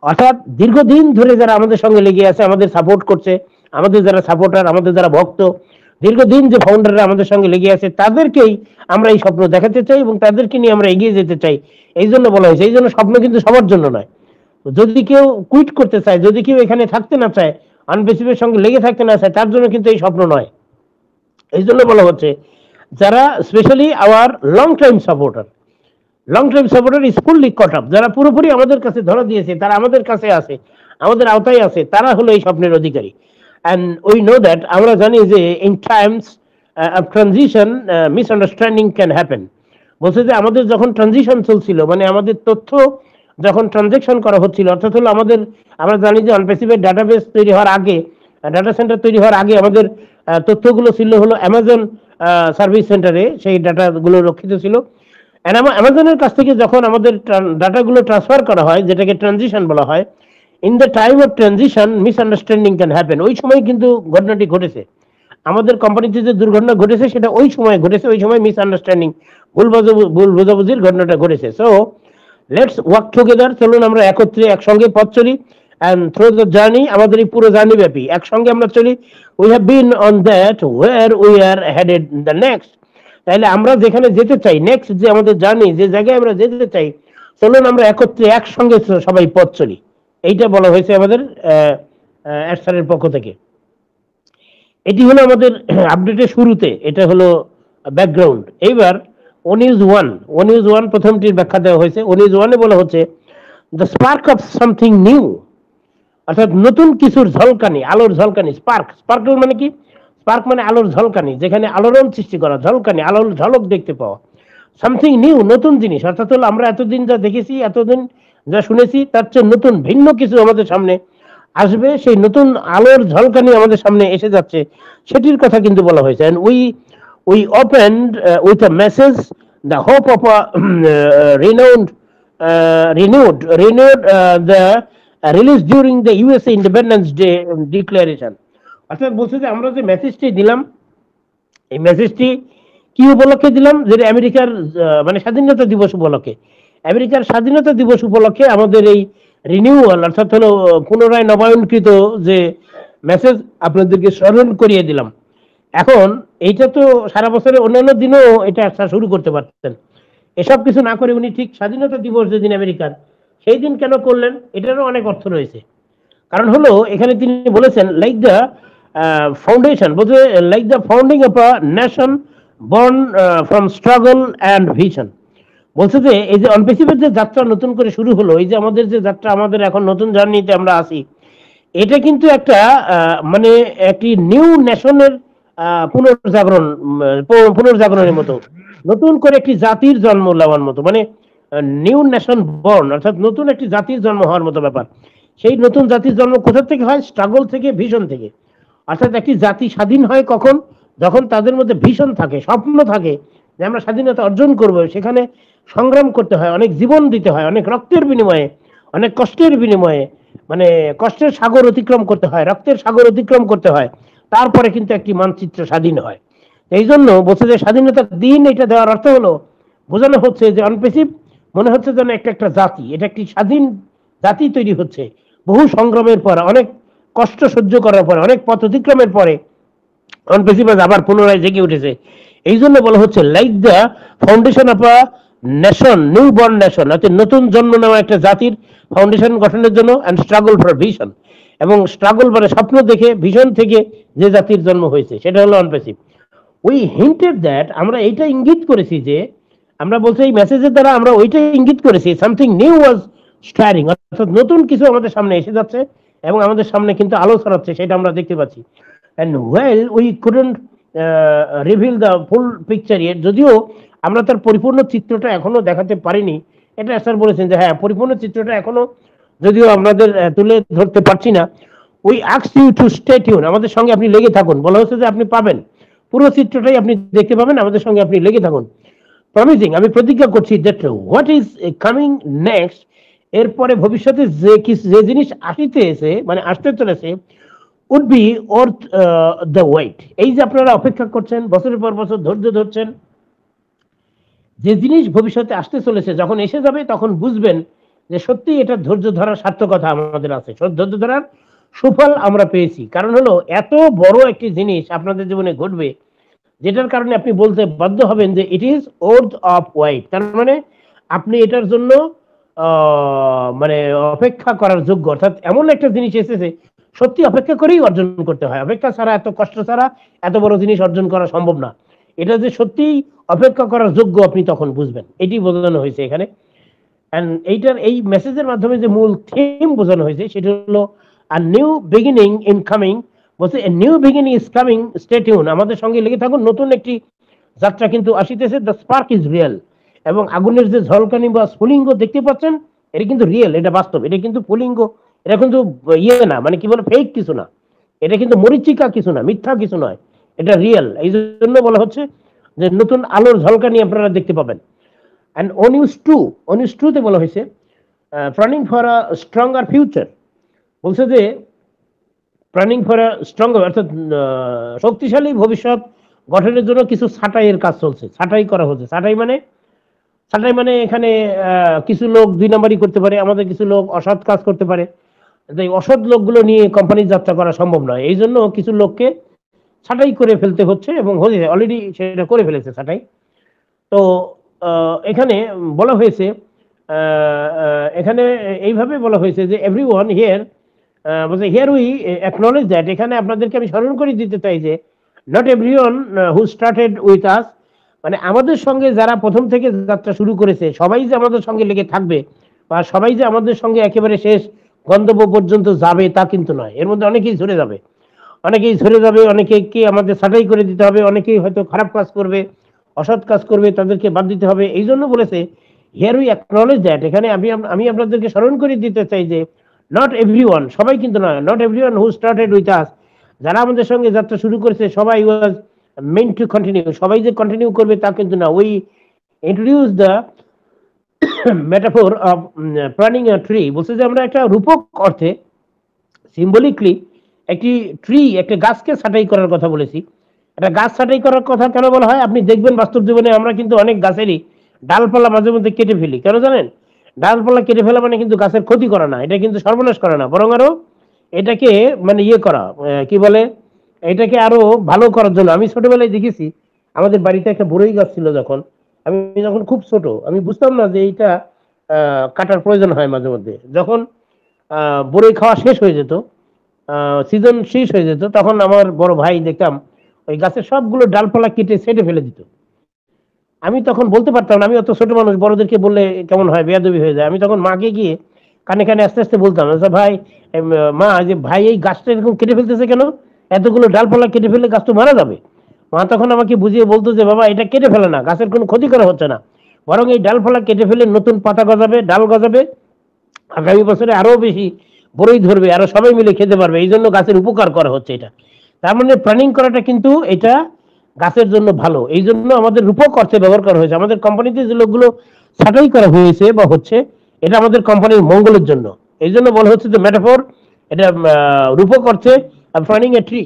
অর্থাৎ দীর্ঘদিন ধরে যারা আমাদের সঙ্গে লেগে আছে, আমাদের সাপোর্ট করছে, আমাদের যারা সাপোর্টার, আমাদের যারা ভক্ত, দীর্ঘদিন যে ফাউন্ডাররা আমাদের সঙ্গে লেগে আছে, তাদেরকেই আমরা এই স্বপ্ন দেখাতে চাই এবং তাদেরকে নিয়ে আমরা এগিয়ে যেতে চাই। এই জন্য বলা হয়েছে। এই জন্য স্বপ্ন কিন্তু সবার জন্য নয়। যদি কেউ কুইট করতে চায়, যদি কেউ এখানে থাকতে না চায়, আনবেসিভের সঙ্গে লেগে থাকতে না চায়, তার জন্য কিন্তু এই স্বপ্ন নয়। এই জন্য বলা হচ্ছে যারা specially our long time supporter is fully caught up, যারা পুরোপুরি আমাদের কাছে ধরা দিয়েছে, তারা আমাদের কাছে আছে, আমাদের আওতায় আছে, তারা হলো এই স্বপ্নের অধিকারী। and we know that, আমরা জানি যে in times of transition misunderstanding can happen। বলছে যে আমাদের যখন ট্রানজিশন চলছিল, মানে আমাদের তথ্য যখন ট্রানজেকশন করা হচ্ছিল, অর্থাৎ হলো আমরা জানি যে অনপেসিভের ডাটাবেস তৈরি হওয়ার আগে, ডাটা সেন্টার তৈরি হওয়ার আগে আমাদের তথ্যগুলো ছিল হলো অ্যামাজন সার্ভিস সেন্টারে, সেই ডাটাগুলো রক্ষিত ছিল। অ্যামাজনের কাছ থেকে যখন আমাদের ডাটাগুলো ট্রান্সফার করা হয়, যেটাকে ট্রানজিশন বলা হয়, in the time of transition misunderstanding can happen. ওই সময় কিন্তু ঘটনাটি ঘটেছে, আমাদের কোম্পানিতে যে দুর্ঘটনা ঘটেছে সেটা ওই সময় ঘটেছে, ওই সময় মিসআন্ডারস্ট্যান্ডিং, ভুল বোঝাবুঝির ঘটনাটা ঘটেছে। সো লেটস ওয়ার্ক টুগেদার, চলুন আমরা একসঙ্গে পথ চলি, অ্যান্ড থ্রু দ্য জার্নি, আমাদের এই পুরো জার্নি ব্যাপী একসঙ্গে আমরা চলি। We have been on that where we are headed the next. তাহলে আমরা যেখানে যেতে চাই, নেক্সট যে আমাদের জার্নি, যে জায়গায় আমরা যেতে চাই, চলুন আমরা একসঙ্গে সবাই পথ চলি। এইটা বলা হয়েছে আমাদের স্যারের পক্ষ থেকে। এটি হলো আমাদের আপডেটের শুরুতে, এটা হলো ব্যাকগ্রাউন্ড। এইবার ওনিউজ ওয়ান প্রথমটির ব্যাখ্যা দেওয়া হয়েছে। ওনিউজ ওয়ানে বলা হচ্ছে the spark of something new, অর্থাৎ নতুন কিছুর ঝলকানি, আলোর ঝলকানি। স্পার্কল মানে কি? স্পার্ক মানে আলোর ঝলকানি, যেখানে আলোড়ন সৃষ্টি করা, ঝলকানি, আলোর ঝলক দেখতে পাওয়া। সামথিং নিউ, নতুন জিনিস, অর্থাৎ হলো আমরা এতদিন যা দেখেছি, এতদিন যা শুনেছি, তার চেয়ে নতুন ভিন্ন কিছু আমাদের সামনে আসবে, সেই নতুন আলোর ঝলকানি আমাদের সামনে এসে যাচ্ছে, সেটির কথা কিন্তু বলা হয়েছে। and we opened with a message, the hope of a renewed the release during the USA Independence Day declaration। অর্থাৎ বলছে যে আমরা যে মেসেজটি দিলাম, এই মেসেজটি কি উপলক্ষে দিলাম? যেটা আমেরিকার মানে স্বাধীনতা দিবস উপলক্ষে, আমেরিকার স্বাধীনতা দিবস উপলক্ষে আমাদের এই রিনিউয়াল, অর্থাৎ হলো পুনরায় নবায়নকৃত যে মেসেজ আপনাদেরকে স্মরণ করিয়ে দিলাম। এখন এইটা তো সারা বছরে অন্যান্য দিনও এটা শুরু করতে পারতেন, এসব কিছু না করে উনি ঠিক স্বাধীনতা দিবস যেদিন আমেরিকার, সেই দিন কেন করলেন? এটারও অনেক অর্থ রয়েছে। কারণ হলো এখানে তিনি বলেছেন লাইক দ্য ফাউন্ডেশন, বলতে like the founding of a nation born from struggle and vision. বলছে যে এই যে অনপেসিভের যে যাত্রা নতুন করে শুরু হলো, এই যে আমাদের যে যাত্রা, আমাদের এখন নতুন জার্নিতে আমরা আসি, এটা কিন্তু একটা মানে একটি নিউ নেশনের পুনর্জাগরণের মতো, নতুন করে একটি জাতির জন্ম নেওয়ার মতো, মানে নিউ নেশন বর্ন, অর্থাৎ নতুন একটি জাতির জন্ম হওয়ার মতো ব্যাপার। সেই নতুন জাতির জন্ম কোথা থেকে হয়? স্ট্রাগল থেকে, ভিশন থেকে। অর্থাৎ একটি জাতি স্বাধীন হয় কখন? যখন তাদের মধ্যে ভিশন থাকে, স্বপ্ন থাকে যে আমরা স্বাধীনতা অর্জন করব। সেখানে সংগ্রাম করতে হয়, অনেক জীবন দিতে হয়, অনেক রক্তের বিনিময়ে, অনেক কষ্টের বিনিময়ে, মানে কষ্টের সাগর অতিক্রম করতে হয়, রক্তের সাগর অতিক্রম করতে হয়, তারপরে কিন্তু একটি মানচিত্র স্বাধীন হয়। এই জন্য বলছে যে স্বাধীনতার দিন এটা দেওয়ার অর্থ হলো বোঝানো হচ্ছে যে অনপেসিভ মনে হচ্ছে যেন একটা জাতি, এটা একটি স্বাধীন জাতি তৈরি হচ্ছে বহু সংগ্রামের পর, অনেক কষ্ট সহ্য করার পরে, অনেক পথ অতিক্রমের পরে অনপেসিভ আবার পুনরায় জেগে উঠেছে। এই জন্য বলা হচ্ছে like the foundation of a nation, new born nation, অর্থাৎ নতুন জন্ম নেওয়া একটা জাতির ফাউন্ডেশন গঠনের জন্য, অ্যান্ড স্ট্রাগল ফর ভিশন, এবং স্ট্রাগল মানে স্বপ্ন দেখে, ভিশন থেকে যে জাতির জন্ম হয়েছে সেটা হলো অনপেসিভ। উই হিন্টেড দ্যাট, আমরা এইটা ইঙ্গিত করেছি যে, আমরা বলছি এই মেসেজের দ্বারা আমরা ওইটা ইঙ্গিত করেছি সামথিং নিউ ওয়াজ স্টারিং, অর্থাৎ নতুন কিছু আমাদের সামনে এসে যাচ্ছে এবং আমাদের সামনে কিন্তু আলো ছড়াচ্ছে, সেটা আমরা দেখতে পাচ্ছি। and while we couldn't reveal the full picture yet, যদিও আমরা তার পরিপূর্ণ চিত্রটা এখনো দেখাতে পারিনি, এটা স্যার বলেছেন যে হ্যাঁ পরিপূর্ণ চিত্রটা এখনো যদিও আমাদের তুলে ধরতে পারছি না, we asked you to stay tuned, আমাদের সঙ্গে আপনি লেগে থাকুন। বলা হচ্ছে যে আপনি পাবেন পুরো চিত্রটাই আপনি দেখতে পাবেন, আমাদের সঙ্গে আপনি লেগে থাকুন। প্রমিসিং, আমি প্রতিজ্ঞা করছি that what is coming next, এরপরে ভবিষ্যতে যে জিনিস আসিতেছে মানে আসতে চলেছে, would be worth the wait। এই যে আপনারা অপেক্ষা করছেন, বছরের পর বছর ধৈর্য ধরছেন, যে জিনিস ভবিষ্যতে আসতে চলেছে যখন এসে যাবে তখন বুঝবেন যে সত্যি এটা ধৈর্য ধরার সার্থকতা আমাদের আছে, ধৈর্য ধরার সুফল আমরা পেয়েছি। কারণ হলো এত বড় একটি জিনিস আপনাদের জীবনে ঘটবে যেটার কারণে আপনি বলতে বাধ্য হবেন যে it is worth of wait, তার মানে আপনি এটার জন্য মানে অপেক্ষা করার যোগ্য, অর্থাৎ এমন একটা জিনিস এসেছে সত্যি অপেক্ষা করেই অর্জন করতে হয়, অপেক্ষা ছাড়া, এত কষ্ট ছাড়া এত বড় জিনিস অর্জন করা সম্ভব না। এটা যে সত্যি অপেক্ষা করার যোগ্য আপনি তখন বুঝবেন, এটি বোঝানো হয়েছে এখানে। এন্ড এইটার এই মেসেজের মাধ্যমে যে মূল থিম বোঝানো হয়েছে সেটা হলো a new beginning in coming, বলছে a new beginning is coming, stay tune, আমাদের সঙ্গে লেগে থাকুন, নতুন একটি যাত্রা কিন্তু আসিতেছে, দ্য স্পার্ক ইজ রিয়েল, এবং আগুনের যে ঝলকানি বা স্ফুলিঙ্গ দেখতে পাচ্ছেন এটা কিন্তু রিয়েল, এটা বাস্তব, এটা কিন্তু স্ফুলিঙ্গ, এটা কিন্তু ইয়ে না, মানে কি বলে ফেক কিছু না, এটা কিন্তু মরিচিকা কিছু না, মিথ্যা কিছু নয়, এটা রিয়েল। এই জন্য বলা হচ্ছে যে নতুন আলোর ঝলকানি আপনারা দেখতে পাবেন। অ্যান্ড অন ইউজ টু তে বলা হয়েছে planning for a stronger future, বলছে যে প্ল্যানিং ফর আ স্ট্রঙ্গার, অর্থাৎ শক্তিশালী ভবিষ্যৎ গঠনের জন্য কিছু ছাঁটাইয়ের কাজ চলছে, ছাঁটাই করা হচ্ছে। ছাঁটাই মানে এখানে কিছু লোক দুই নাম্বারই করতে পারে, আমাদের কিছু লোক অসৎ কাজ করতে পারে, এই অসৎ লোকগুলো নিয়ে কোম্পানির যাত্রা করা সম্ভব নয়, এই জন্য কিছু লোককে ছাঁটাই করে ফেলতে হচ্ছে, এবং অলরেডি সেটা করে ফেলেছে ছাঁটাই। তো এখানে বলা হয়েছে, এখানে এইভাবে বলা হয়েছে যে এভরিওয়ান হিয়ার, বলছে হিয়ার উই অ্যাকনলেজ দ্যাট, এখানে আপনাদেরকে আমি স্মরণ করে দিতে চাই যে not everyone who started with us, মানে আমাদের সঙ্গে যারা প্রথম থেকে যাত্রা শুরু করেছে সবাই যে আমাদের সঙ্গে লেগে থাকবে বা সবাই যে আমাদের সঙ্গে একেবারে শেষ গন্তব্য পর্যন্ত যাবে তা কিন্তু নয়, এর মধ্যে অনেকেই ঝরে যাবে, অনেকেই আমাদের ছাঁটাই করে দিতে হবে, অনেকেই হয়তো খারাপ কাজ করবে, অসৎ কাজ করবে, তাদেরকে বাদ দিতে হবে। এই জন্য বলেছে হিয়ার উই অ্যাকনলেজ দ্যাট, এখানে আমি আপনাদেরকে স্মরণ করে দিতে চাই যে নট এভরিওয়ান, সবাই কিন্তু নয়, not everyone who started with us, যারা আমাদের সঙ্গে যাত্রা শুরু করেছে সবাই ওয়াজ মেন্ট টু কন্টিনিউ, সবাই যে কন্টিনিউ করবে তা কিন্তু না। We introduce the metaphor of planning a tree, বলছে যে আমরা একটা রূপক অর্থে সিম্বলিকলি একটি ট্রি, একটা গাছকে ছাঁটাই করার কথা বলেছি। একটা গাছ ছাঁটাই করার কথা কেন বলা হয়, আপনি দেখবেন বাস্তব জীবনে আমরা কিন্তু অনেক গাছেরই ডালপালা মাঝে মধ্যে কেটে ফেলি, কেন জানেন? ডালপালা কেটে ফেলা মানে কিন্তু গাছের ক্ষতি করা না, এটা কিন্তু সর্বনাশ করা না, বরং আরো এটাকে মানে ইয়ে করা, কি বলে, এটাকে আরো ভালো করার জন্য। আমি ছোটবেলায় দেখেছি আমাদের বাড়িতে একটা বড়ই গাছ ছিল, যখন খুব ছোট আমি বুঝতাম না যে এইটা কাটার প্রয়োজন হয় মাঝে মধ্যে, যখন বড়ই খাওয়া শেষ হয়ে যেত, সিজন শেষ হয়ে যেত, তখন আমার বড় ভাই দেখতাম ওই গাছের সবগুলো ডালপালা কেটে ছেটে ফেলে দিত। আমি তখন বলতে পারতাম না, আমি অত ছোট মানুষ, বড়দেরকে বললে কেমন হয়, বেয়াদবি হয়ে যায়। আমি তখন মাকে গিয়ে কানে কানে আস্তে আস্তে বলতাম, আচ্ছা ভাই, মা, যে ভাই এই গাছটা এরকম কেটে ফেলতেছে কেন, এতগুলো ডালপালা কেটে ফেললে গাছ তো মারা যাবে। মা তখন আমাকে বুঝিয়ে বলতো যে বাবা এটা কেটে ফেলে না, গাছের কোনো ক্ষতি করা হচ্ছে না, বরং এই ডালপালা কেটে ফেলে নতুন পাতা গজাবে, ডাল গজাবে, আগামী বছরে আরো বেশি বড়ই ধরবে, আরো সবাই মিলে খেতে পারবে, এই জন্য গাছের উপকার করা হচ্ছে। এটা তার মানে প্ল্যানিং করাটা কিন্তু এটা গাছের জন্য ভালো, এই জন্য আমাদের রূপক অর্থে ব্যবহার করা হয়েছে। আমাদের কোম্পানিতে যে লোকগুলো ছাঁটাই করা হয়েছে বা হচ্ছে, এটা আমাদের কোম্পানির মঙ্গলের জন্য, এই জন্য বলা হচ্ছে যে মেটাফোর, এটা রূপক অর্থে প্ল্যানিং এ ট্রি।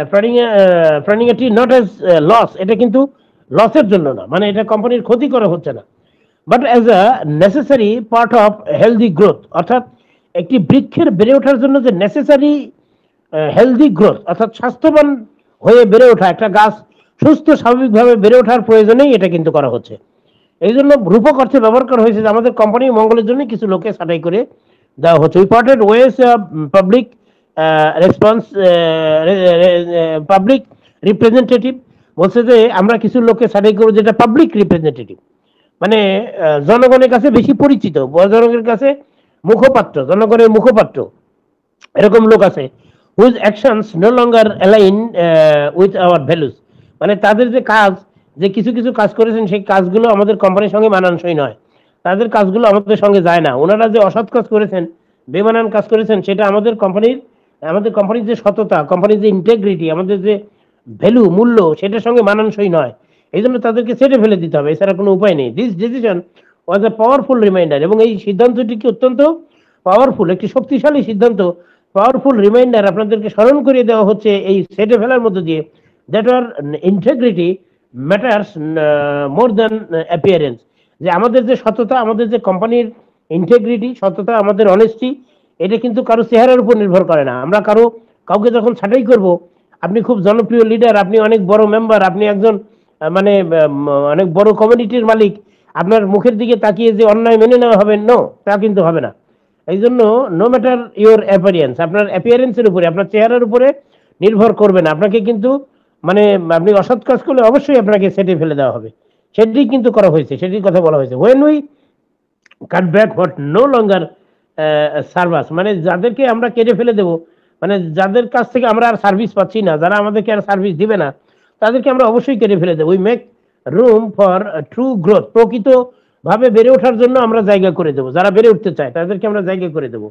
প্ল্যানিং এটি নট অ্যাজ লস, এটা কিন্তু লসের জন্য না, মানে এটা কোম্পানির ক্ষতি করা হচ্ছে না, but as a necessary part of healthy growth, অর্থাৎ একটি বৃক্ষের বেড়ে ওঠার জন্য যে নেসেসারি হেলদি গ্রোথ, অর্থাৎ স্বাস্থ্যবান হয়ে বেড়ে ওঠা, একটা গাছ সুস্থ স্বাভাবিকভাবে বেড়ে ওঠার প্রয়োজনেই এটা কিন্তু করা হচ্ছে। এই জন্য রূপক অর্থে ব্যবহার করা হয়েছে যে আমাদের কোম্পানির মঙ্গলের জন্য কিছু লোককে ছাঁটাই করে দেওয়া হচ্ছে। We parted ways public response, public representative বলছে যে আমরা কিছু লোককে ছাঁটাই করবো, যেটা পাবলিক রিপ্রেজেন্টেটিভ, মানে জনগণের কাছে বেশি পরিচিত, জনগণের কাছে মুখপাত্র, জনগণের মুখপাত্র এরকম লোক আছে, whose actions no longer align with our values, মানে তাদের যে কাজ, যে কিছু কিছু কাজ করেছেন সেই কাজগুলো আমাদের কোম্পানির সঙ্গে মানানসই নয়, তাদের কাজগুলো আমাদের সঙ্গে যায় না। ওনারা যে অসৎ কাজ করেছেন, বেমানান কাজ করেছেন, সেটা আমাদের কোম্পানির যে সততা, কোম্পানির যে ইন্টেগ্রিটি, আমাদের যে ভ্যালু, মূল্য, সেটার সঙ্গে মানানসই নয়। এই জন্য তাদেরকে ছেড়ে ফেলে দিতে হবে, এছাড়া কোনো উপায় নেই। This decision was a powerful reminder, এবং এই সিদ্ধান্তটি কি অত্যন্ত পাওয়ারফুল, একটি শক্তিশালী সিদ্ধান্ত, পাওয়ারফুল রিমাইন্ডার আপনাদেরকে স্মরণ করিয়ে দেওয়া হচ্ছে এই ছেড়ে ফেলার মধ্য দিয়ে, that our integrity matters more than appearance, যে আমাদের যে সততা, আমাদের যে কোম্পানির ইন্টেগ্রিটি, সততা, আমাদের অনেস্টি, এটা কিন্তু কারো চেহারার উপর নির্ভর করে না। আমরা কাউকে যখন ছাঁটাই করব, আপনি খুব জনপ্রিয় লিডার, আপনি অনেক বড় মেম্বার, আপনি একজন মানে অনেক বড় কমিউনিটির মালিক, আপনার মুখের দিকে তাকিয়ে যে অন্যায় মেনে নেওয়া হবে, নো, তা কিন্তু হবে না। এই জন্য নো ম্যাটার ইউর অ্যাপিয়ারেন্স, আপনার অ্যাপিয়ারেন্সের উপরে, আপনার চেহারার উপরে নির্ভর করবে না, আপনাকে কিন্তু মানে আপনি অসৎ কাজ করলে অবশ্যই আপনাকে সেটে ফেলে দেওয়া হবে, সেটি কিন্তু করা হয়েছে, সেটির কথা বলা হয়েছে। When we cut back what no longer serves, মানে যাদেরকে আমরা কেটে ফেলে দেব, মানে যাদের কাছ থেকে আমরা আর সার্ভিস পাচ্ছি না, যারা আমাদেরকে আর সার্ভিস দিবে না, তাদেরকে আমরা অবশ্যই কেটে ফেলে দেবো। We make room for true growth, প্রকৃত ভাবে বেড়ে ওঠার জন্য আমরা জায়গা করে দেবো, যারা বেড়ে উঠতে চায় তাদেরকে আমরা জায়গা করে দেবো।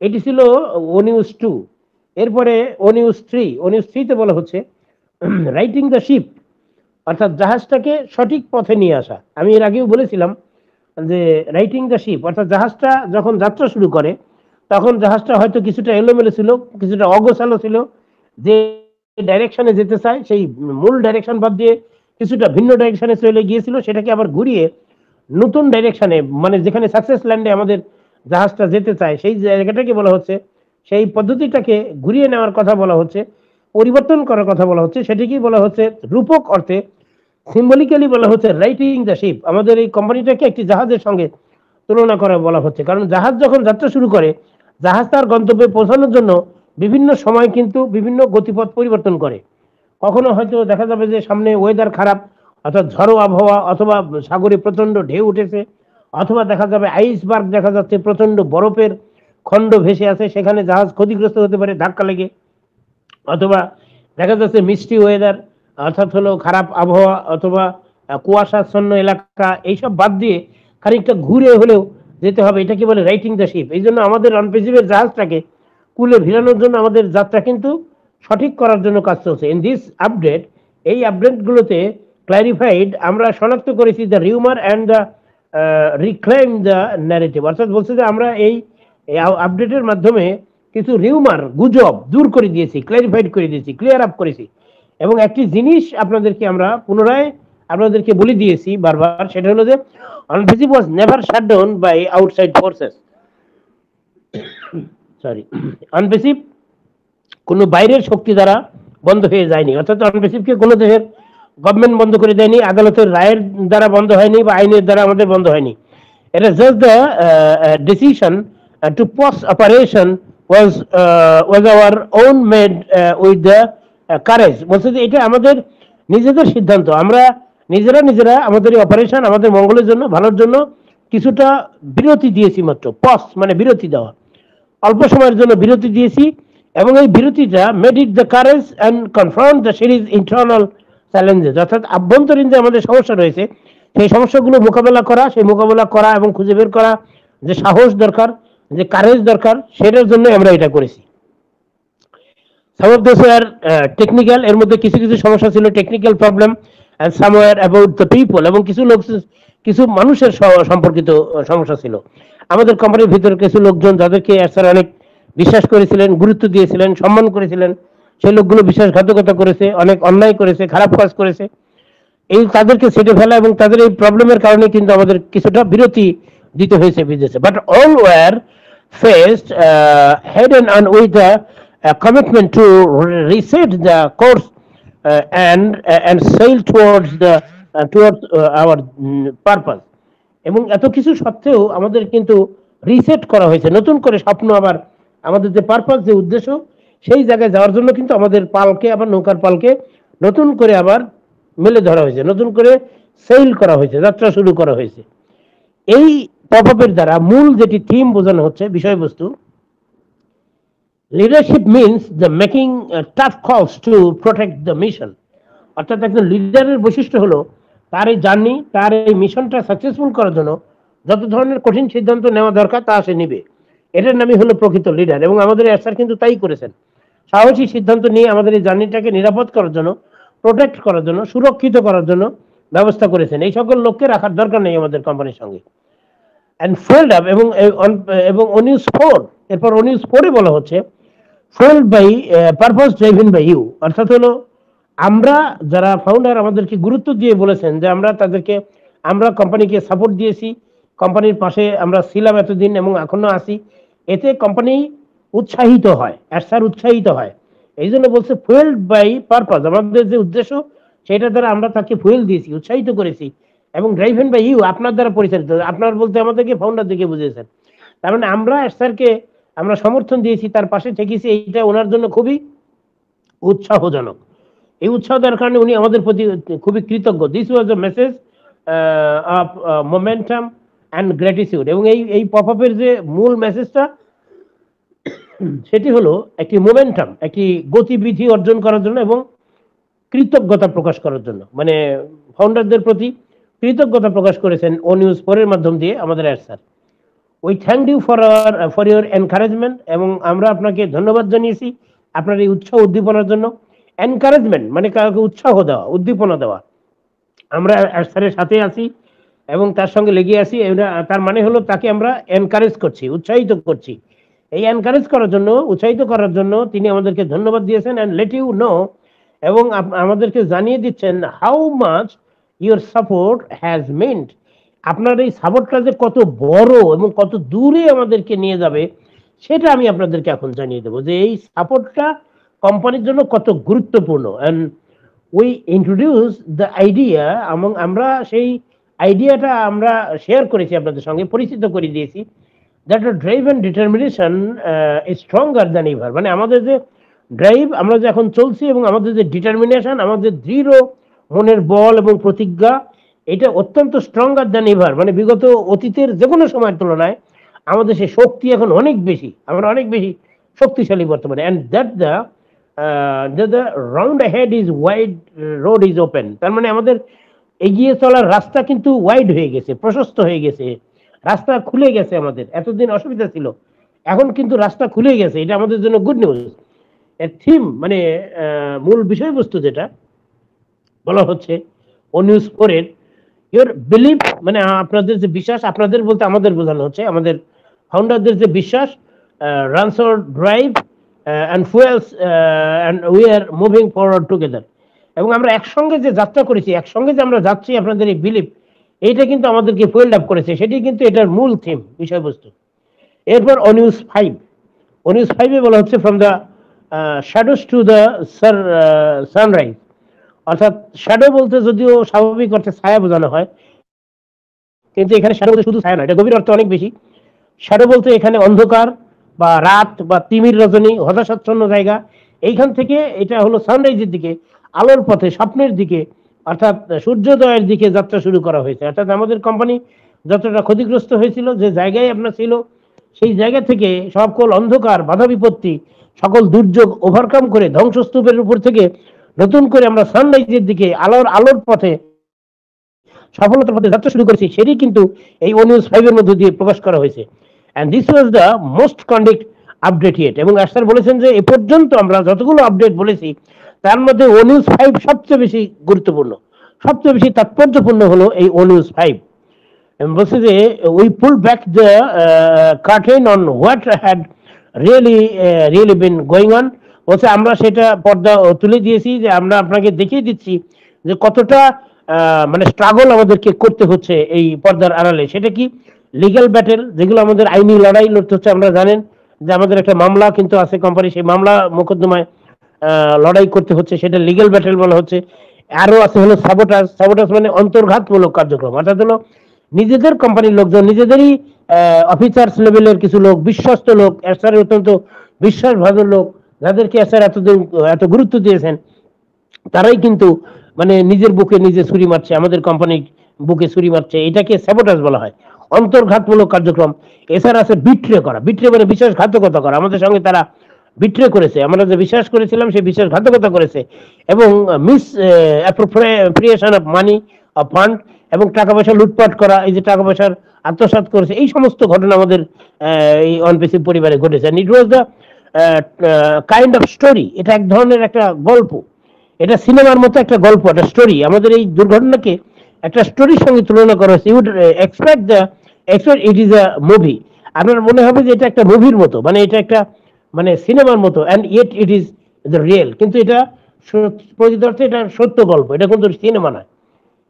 এটি ছিল ও নিউজ 2। এরপরে ও নিউজ 3, ও নিউজ 3 তে বলা হচ্ছে রাইটিং দ্য শিপ, অর্থাৎ জাহাজটাকে সঠিক পথে নিয়ে আসা। আমি এর আগেও বলেছিলাম যে রাইটিং দ্য শিপ, অর্থাৎ জাহাজটা যখন যাত্রা শুরু করে তখন জাহাজটা হয়তো কিছুটা এলোমেলো ছিল, কিছুটা অগোছালো ছিল, যে ডাইরেকশনে যেতে চায় সেই মূল ডাইরেকশন বাদ দিয়ে কিছুটা ভিন্ন ডাইরেকশনে চলে গিয়েছিল, সেটাকে আবার ঘুরিয়ে নতুন ডাইরেকশনে, মানে যেখানে সাকসেস ল্যান্ডে আমাদের জাহাজটা যেতে চায় সেই জায়গাটাকে বলা হচ্ছে, সেই পদ্ধতিটাকে ঘুরিয়ে নেওয়ার কথা বলা হচ্ছে, পরিবর্তন করার কথা বলা হচ্ছে, সেটিকেই বলা হচ্ছে রূপক অর্থে, সিম্বলিক্যালি বলা হচ্ছে রাইটিং দ্য শিপ। আমাদের এই কোম্পানিটাকে একটি জাহাজের সঙ্গে তুলনা করা বলা হচ্ছে, কারণ জাহাজ যখন যাত্রা শুরু করে, জাহাজ তার গন্তব্যে পৌঁছানোর জন্য বিভিন্ন সময় কিন্তু বিভিন্ন গতিপথ পরিবর্তন করে। কখনো হয়তো দেখা যাবে যে সামনে ওয়েদার খারাপ, অর্থাৎ ঝড়ো আবহাওয়া, অথবা সাগরে প্রচন্ড ঢেউ উঠেছে, অথবা দেখা যাবে আইসবার্গ দেখা যাচ্ছে, প্রচন্ড বরফের খণ্ড ভেসে আছে, সেখানে জাহাজ ক্ষতিগ্রস্ত হতে পারে ধাক্কা লেগে, অথবা দেখা যাচ্ছে মিষ্টি ওয়েদার, অর্থাৎ হলো খারাপ আবহাওয়া, অথবা কুয়াশাচ্ছন্ন এলাকা, এইসব বাদ দিয়ে খানিকটা ঘুরে হলেও যেতে হবে, এটাকে বলে রাইটিং দ্য শিপ। এই জন্য আমাদের অনপেসিভের জাহাজটাকে কুলে ভিড়ানোর জন্য আমাদের যাত্রা কিন্তু সঠিক করার জন্য কাজ চলছে। ইন দিস আপডেট, এই আপডেটগুলোতে ক্ল্যারিফাইড, আমরা শনাক্ত করেছি the rumour and the reclaim the narrative, অর্থাৎ বলছে যে আমরা এই আপডেটের মাধ্যমে কিছু রিউমার, গুজব দূর করে দিয়েছি, ক্ল্যারিফাইড করে দিয়েছি, ক্লিয়ার আপ করেছি, এবং একটি জিনিস আপনাদেরকে আমরা পুনরায় আপনাদেরকে বলে দিয়েছি বারবার, সেটা হলো যে Onpassive was never shut down by outside forces. Sorry, Onpassive কোনো বাইরের শক্তি দ্বারা বন্ধ হয়ে যায়নি, অর্থাৎ অনপেসিভকে কোনো দেশের গভর্নমেন্ট বন্ধ করে দেয়নি, আদালতের রায়ের দ্বারা বন্ধ হয়নি, বা আইনের দ্বারা আমাদের বন্ধ হয়নি। এটা just the decision to pause operation was our own made with the courage, বলছে যে এটা আমাদের নিজেদের সিদ্ধান্ত, আমরা নিজেরা আমাদের এই অপারেশন আমাদের মঙ্গলের জন্য, ভালোর জন্য কিছুটা বিরতি দিয়েছি মাত্র। পজ মানে বিরতি দেওয়া, অল্প সময়ের জন্য বিরতি দিয়েছি, এবং এই বিরতিটা made it the courage and confront the series internal challenges, অর্থাৎ আভ্যন্তরীণ যে আমাদের সমস্যা রয়েছে সেই সমস্যাগুলো মোকাবেলা করা, সেই মোকাবেলা করা এবং খুঁজে বের করা যে সাহস দরকার, যে কারেজ দরকার, সেটার জন্য আমরা এটা করেছি। Some of this are technical, এর মধ্যে কিছু কিছু সমস্যা ছিল technical problem, and somewhere about the people, এবং কিছু মানুষের সম্পর্কিত সমস্যা ছিল। আমাদের কোম্পানির ভিতরে কিছু লোকজন যাদেরকে স্যার অনেক বিশ্বাস করেছিলেন, গুরুত্ব দিয়েছিলেন, সম্মান করেছিলেন, সেই লোকগুলো বিশ্বাসঘাতকতা করেছে, অনেক অন্যায় করেছে, খারাপ কাজ করেছে। এই তাদেরকে সেটে ফেলা এবং তাদের এই প্রবলেমের কারণে কিন্তু আমাদের কিছুটা বিরতি দিতে হয়েছে বিদেশে, but all were faced head on with a commitment to reset the course and sail towards our purpose. এবং এত কিছু সত্ত্বেও আমাদের কিন্তু রিসেট করা হয়েছে, নতুন করে স্বপ্ন আবার আমাদের যে পারপাস, যে উদ্দেশ্য, সেই জায়গায় যাওয়ার জন্য কিন্তু আমাদের পালকে, আবার নৌকার পালকে নতুন করে আবার মেলে ধরা হয়েছে, নতুন করে সেল করা হয়েছে, যাত্রা শুরু করা হয়েছে। এই পপআপের দ্বারা মূল যেটি থিম বোঝানো হচ্ছে, বিষয়বস্তু, leadership means the making tough কলস টু প্রোটেক্ট দ্য মিশন। অর্থাৎ একজন লিডারের বৈশিষ্ট্য হলো তার এই জার্নি, তার এই মিশনটা সাকসেসফুল করার জন্য যত ধরনের কঠিন সিদ্ধান্ত নেওয়া দরকার তা সে নিবে। এটার নামই হলো প্রকৃত লিডার। এবং আমাদের স্যার কিন্তু তাই করেছেন, সাহসী সিদ্ধান্ত নিয়ে আমাদের এই জার্নিটাকে নিরাপদ করার জন্য, প্রোটেক্ট করার জন্য, সুরক্ষিত করার জন্য ব্যবস্থা করেছেন। এই সকল লোককে রাখার দরকার নেই আমাদের কোম্পানির সঙ্গে। অ্যান্ড ফুয়েলড আপ, এবং অনিউজ 4, এরপর অনিউজ 4-এ বলা হচ্ছে fuelled by purpose driven by you. অর্থাৎ হলো আমরা যারা ফাউন্ডার আমাদেরকে গুরুত্ব দিয়ে বলেছেন যে আমরা কোম্পানিকে সাপোর্ট দিয়েছি, কোম্পানির পাশে আমরা ছিলাম এতদিন এবং এখনো আছি, এতে কোম্পানি উৎসাহিত হয়, স্যার উৎসাহিত হয়। এই জন্য বলছে ফুয়েলড বাই পারপাস, আমাদের যে উদ্দেশ্য সেটা দ্বারা আমরা তাকে ফুয়েল দিয়েছি, উৎসাহিত করেছি। এবং ড্রাইভেন বাই ইউ, আপনার দ্বারা পরিচালিত। আপনার বলতে আমাদেরকে ফাউন্ডার দিকে বুঝিয়েছেন। তার মানে আমরা স্যারকে আমরা সমর্থন দিয়েছি, তার পাশে থেকেছি, এইটা ওনার জন্য খুবই উৎসাহজনক। এই উৎসাহ দেওয়ার কারণে উনি আমাদের প্রতি খুবই কৃতজ্ঞ। This was the message of momentum and gratitude. এবং এই পপআপের যে মূল মেসেজটা, সেটি হলো একটি মোমেন্টাম, একটি গতিবিধি অর্জন করার জন্য এবং কৃতজ্ঞতা প্রকাশ করার জন্য, মানে ফাউন্ডারদের প্রতি কৃতজ্ঞতা প্রকাশ করেছেন ও নিউজ 4-এর মাধ্যম দিয়ে আমাদের sir. We thank you for your encouragement, এবং আমরা আপনাকে ধন্যবাদ জানিয়েছি আপনার এই উৎসাহ উদ্দীপনার জন্য। এনকারেজমেন্ট মানে কাউকে উৎসাহ দেওয়া, উদ্দীপনা দেওয়া। আমরা স্যারের সাথে আছি এবং তার সঙ্গে লেগে আছি, তার মানে হলো তাকে আমরা এনকারেজ করছি, উৎসাহিত করছি। এই এনকারেজ করার জন্য, উৎসাহিত করার জন্য তিনি আমাদেরকে ধন্যবাদ দিয়েছেন। অ্যান্ড লেট ইউ নো, এবং আমাদেরকে জানিয়ে দিচ্ছেন how much your support has meant. আপনার এই সাপোর্টটা যে কত বড় এবং কত দূরে আমাদেরকে নিয়ে যাবে, সেটা আমি আপনাদেরকে এখন জানিয়ে দেবো যে এই সাপোর্টটা কোম্পানির জন্য কত গুরুত্বপূর্ণ। And we introduce the idea, এবং আমরা সেই আইডিয়াটা আমরা শেয়ার করেছি, আপনাদের সঙ্গে পরিচিত করে দিয়েছি। That drive and determination is stronger than ever. মানে আমাদের যে ড্রাইভ, আমরা যে এখন চলছি, এবং আমাদের যে ডিটারমিনেশন, আমাদের দৃঢ় মনের বল এবং প্রতিজ্ঞা, এটা অত্যন্ত স্ট্রঙ্গার দ্যান এভার। মানে বিগত অতীতের যে কোনো সময়ের তুলনায় আমাদের সেই শক্তি এখন অনেক বেশি, আমরা অনেক বেশি শক্তিশালী বর্তমানে। And that the round head is wide, road is open. তার মানে আমাদের এগিয়ে চলার রাস্তা কিন্তু ওয়াইড হয়ে গেছে, প্রশস্ত হয়ে গেছে, রাস্তা খুলে গেছে। আমাদের এতদিন অসুবিধা ছিল, এখন কিন্তু রাস্তা খুলে গেছে, এটা আমাদের জন্য গুড নিউজ। এর থিম মানে মূল বিষয়বস্তু যেটা বলা হচ্ছে ও নিউজ 4-এর, ইউর বিলিভ, মানে আপনাদের যে বিশ্বাস, আপনাদের বলতে আমাদের বোঝানো হচ্ছে, আমাদের ফাউন্ডারদের যে বিশ্বাস, runs or drive and fuels and we are moving forward together. এবং আমরা একসঙ্গে যে যাত্রা করেছি, একসঙ্গে যে আমরা যাচ্ছি, আপনাদের এই বিলিভ, এইটা কিন্তু আমাদেরকে ফুয়েল আপ করেছে, সেটি কিন্তু এটার মূল থিম, বিষয়বস্তু। এরপর অনিউজ 5, অনিউজ 5-এ বলা হচ্ছে from the shadows to the sunrise. অর্থাৎ শ্যাডো বলতে যদিও স্বাভাবিক অর্থে ছায়া বোঝানো হয়, কিন্তু এখানে শ্যাডো বলতে শুধু ছায়া না, এটা গভীর অর্থে অনেক বেশি। শ্যাডো বলতে এখানে অন্ধকার বা রাত বা তিমির রজনী, হতাশাচ্ছন্ন জায়গা, এইখান থেকে এটা হলো সানরাইজের দিকে, আলোর পথে, স্বপ্নের দিকে, অর্থাৎ সূর্যোদয়ের দিকে যাত্রা শুরু করা হয়েছে। অর্থাৎ আমাদের কোম্পানি যতটা ক্ষতিগ্রস্ত হয়েছিল, যে জায়গায় আপনার ছিল, সেই জায়গা থেকে সকল অন্ধকার, বাধা বিপত্তি, সকল দুর্যোগ ওভারকাম করে ধ্বংসস্তূপের উপর থেকে নতুন করে আমরা সানরাইজের দিকে, আলোর পথে, সফলতার পথে যাত্রা শুরু করেছি। সেটি কিন্তু এই ও নিউজ 5-এর মধ্যে দিয়ে প্রকাশ করা হয়েছে। And this was the most conduct update yet. এবং স্যার বলেছেন যে এ পর্যন্ত আমরা যতগুলো আপডেট বলেছি, তার মধ্যে ও নিউজ 5 সবচেয়ে বেশি গুরুত্বপূর্ণ, সবচেয়ে বেশি তাৎপর্যপূর্ণ হলো এই ও নিউজ 5। বলছে যে we pool back the curtain on what had really been going on বলছে আমরা সেটা পর্দা তুলে দিয়েছি, যে আমরা আপনাকে দেখিয়ে দিচ্ছি যে কতটা মানে স্ট্রাগল আমাদেরকে করতে হচ্ছে এই পর্দার আড়ালে। সেটা কি লিগ্যাল ব্যাটেল, যেগুলো আমাদের আইনি লড়াই লড়তে হচ্ছে। আমরা জানেন যে আমাদের একটা মামলা কিন্তু আছে কোম্পানি, সেই মামলা মোকদ্দমায় লড়াই করতে হচ্ছে, সেটা লিগ্যাল ব্যাটেল বলা হচ্ছে। আরো আছে হলো সাবোটাস। সাবোটাস মানে অন্তর্ঘাতমূলক কার্যক্রম, অর্থাৎ হলো নিজেদের কোম্পানির লোকজন, নিজেদেরই অফিসার্স লেভেলের কিছু লোক, বিশ্বস্ত লোক, এসআর অত্যন্ত বিশ্বাসভাজন লোক, যাদেরকে এসআর এতদিন এত গুরুত্ব দিয়েছেন, তারাই কিন্তু মানে নিজের বুকে নিজে ছুরি মারছে, আমাদের কোম্পানির বুকে ছুরি মারছে। এটাকে স্যাবোটাজ বলা হয়, অন্তর্ঘাতমূলক কার্যক্রম। এছাড়া আছে বিট্রে করা। বিট্রে মানে বিশ্বাসঘাতকতা করা। আমাদের সঙ্গে তারা বিট্রে করেছে, আমরা যে বিশ্বাস করেছিলাম সেই বিশ্বাসঘাতকতা করেছে, এবং miss appropriation of money of fund, এবং টাকা পয়সা লুটপাট করা, এই যে টাকা পয়সার আত্মসাৎ করেছে, এই সমস্ত ঘটনা আমাদের এই অনপিসি পরিবারে ঘটেছে। It was the kind of story. এটা এক ধরনের একটা গল্প, এটা সিনেমার মতো একটা গল্প, একটা স্টোরি। আমাদের এই দুর্ঘটনাকে একটা স্টোরির সঙ্গে তুলনা করা হয়েছে। You'd expect it is a movie. আপনার মনে হবে যে এটা একটা মুভির মতো, মানে এটা একটা মানে সিনেমার মতো, and yet it is the real. কিন্তু এটা প্রকৃত অর্থে এটা সত্য গল্প, এটা কিন্তু সিনেমা নয়,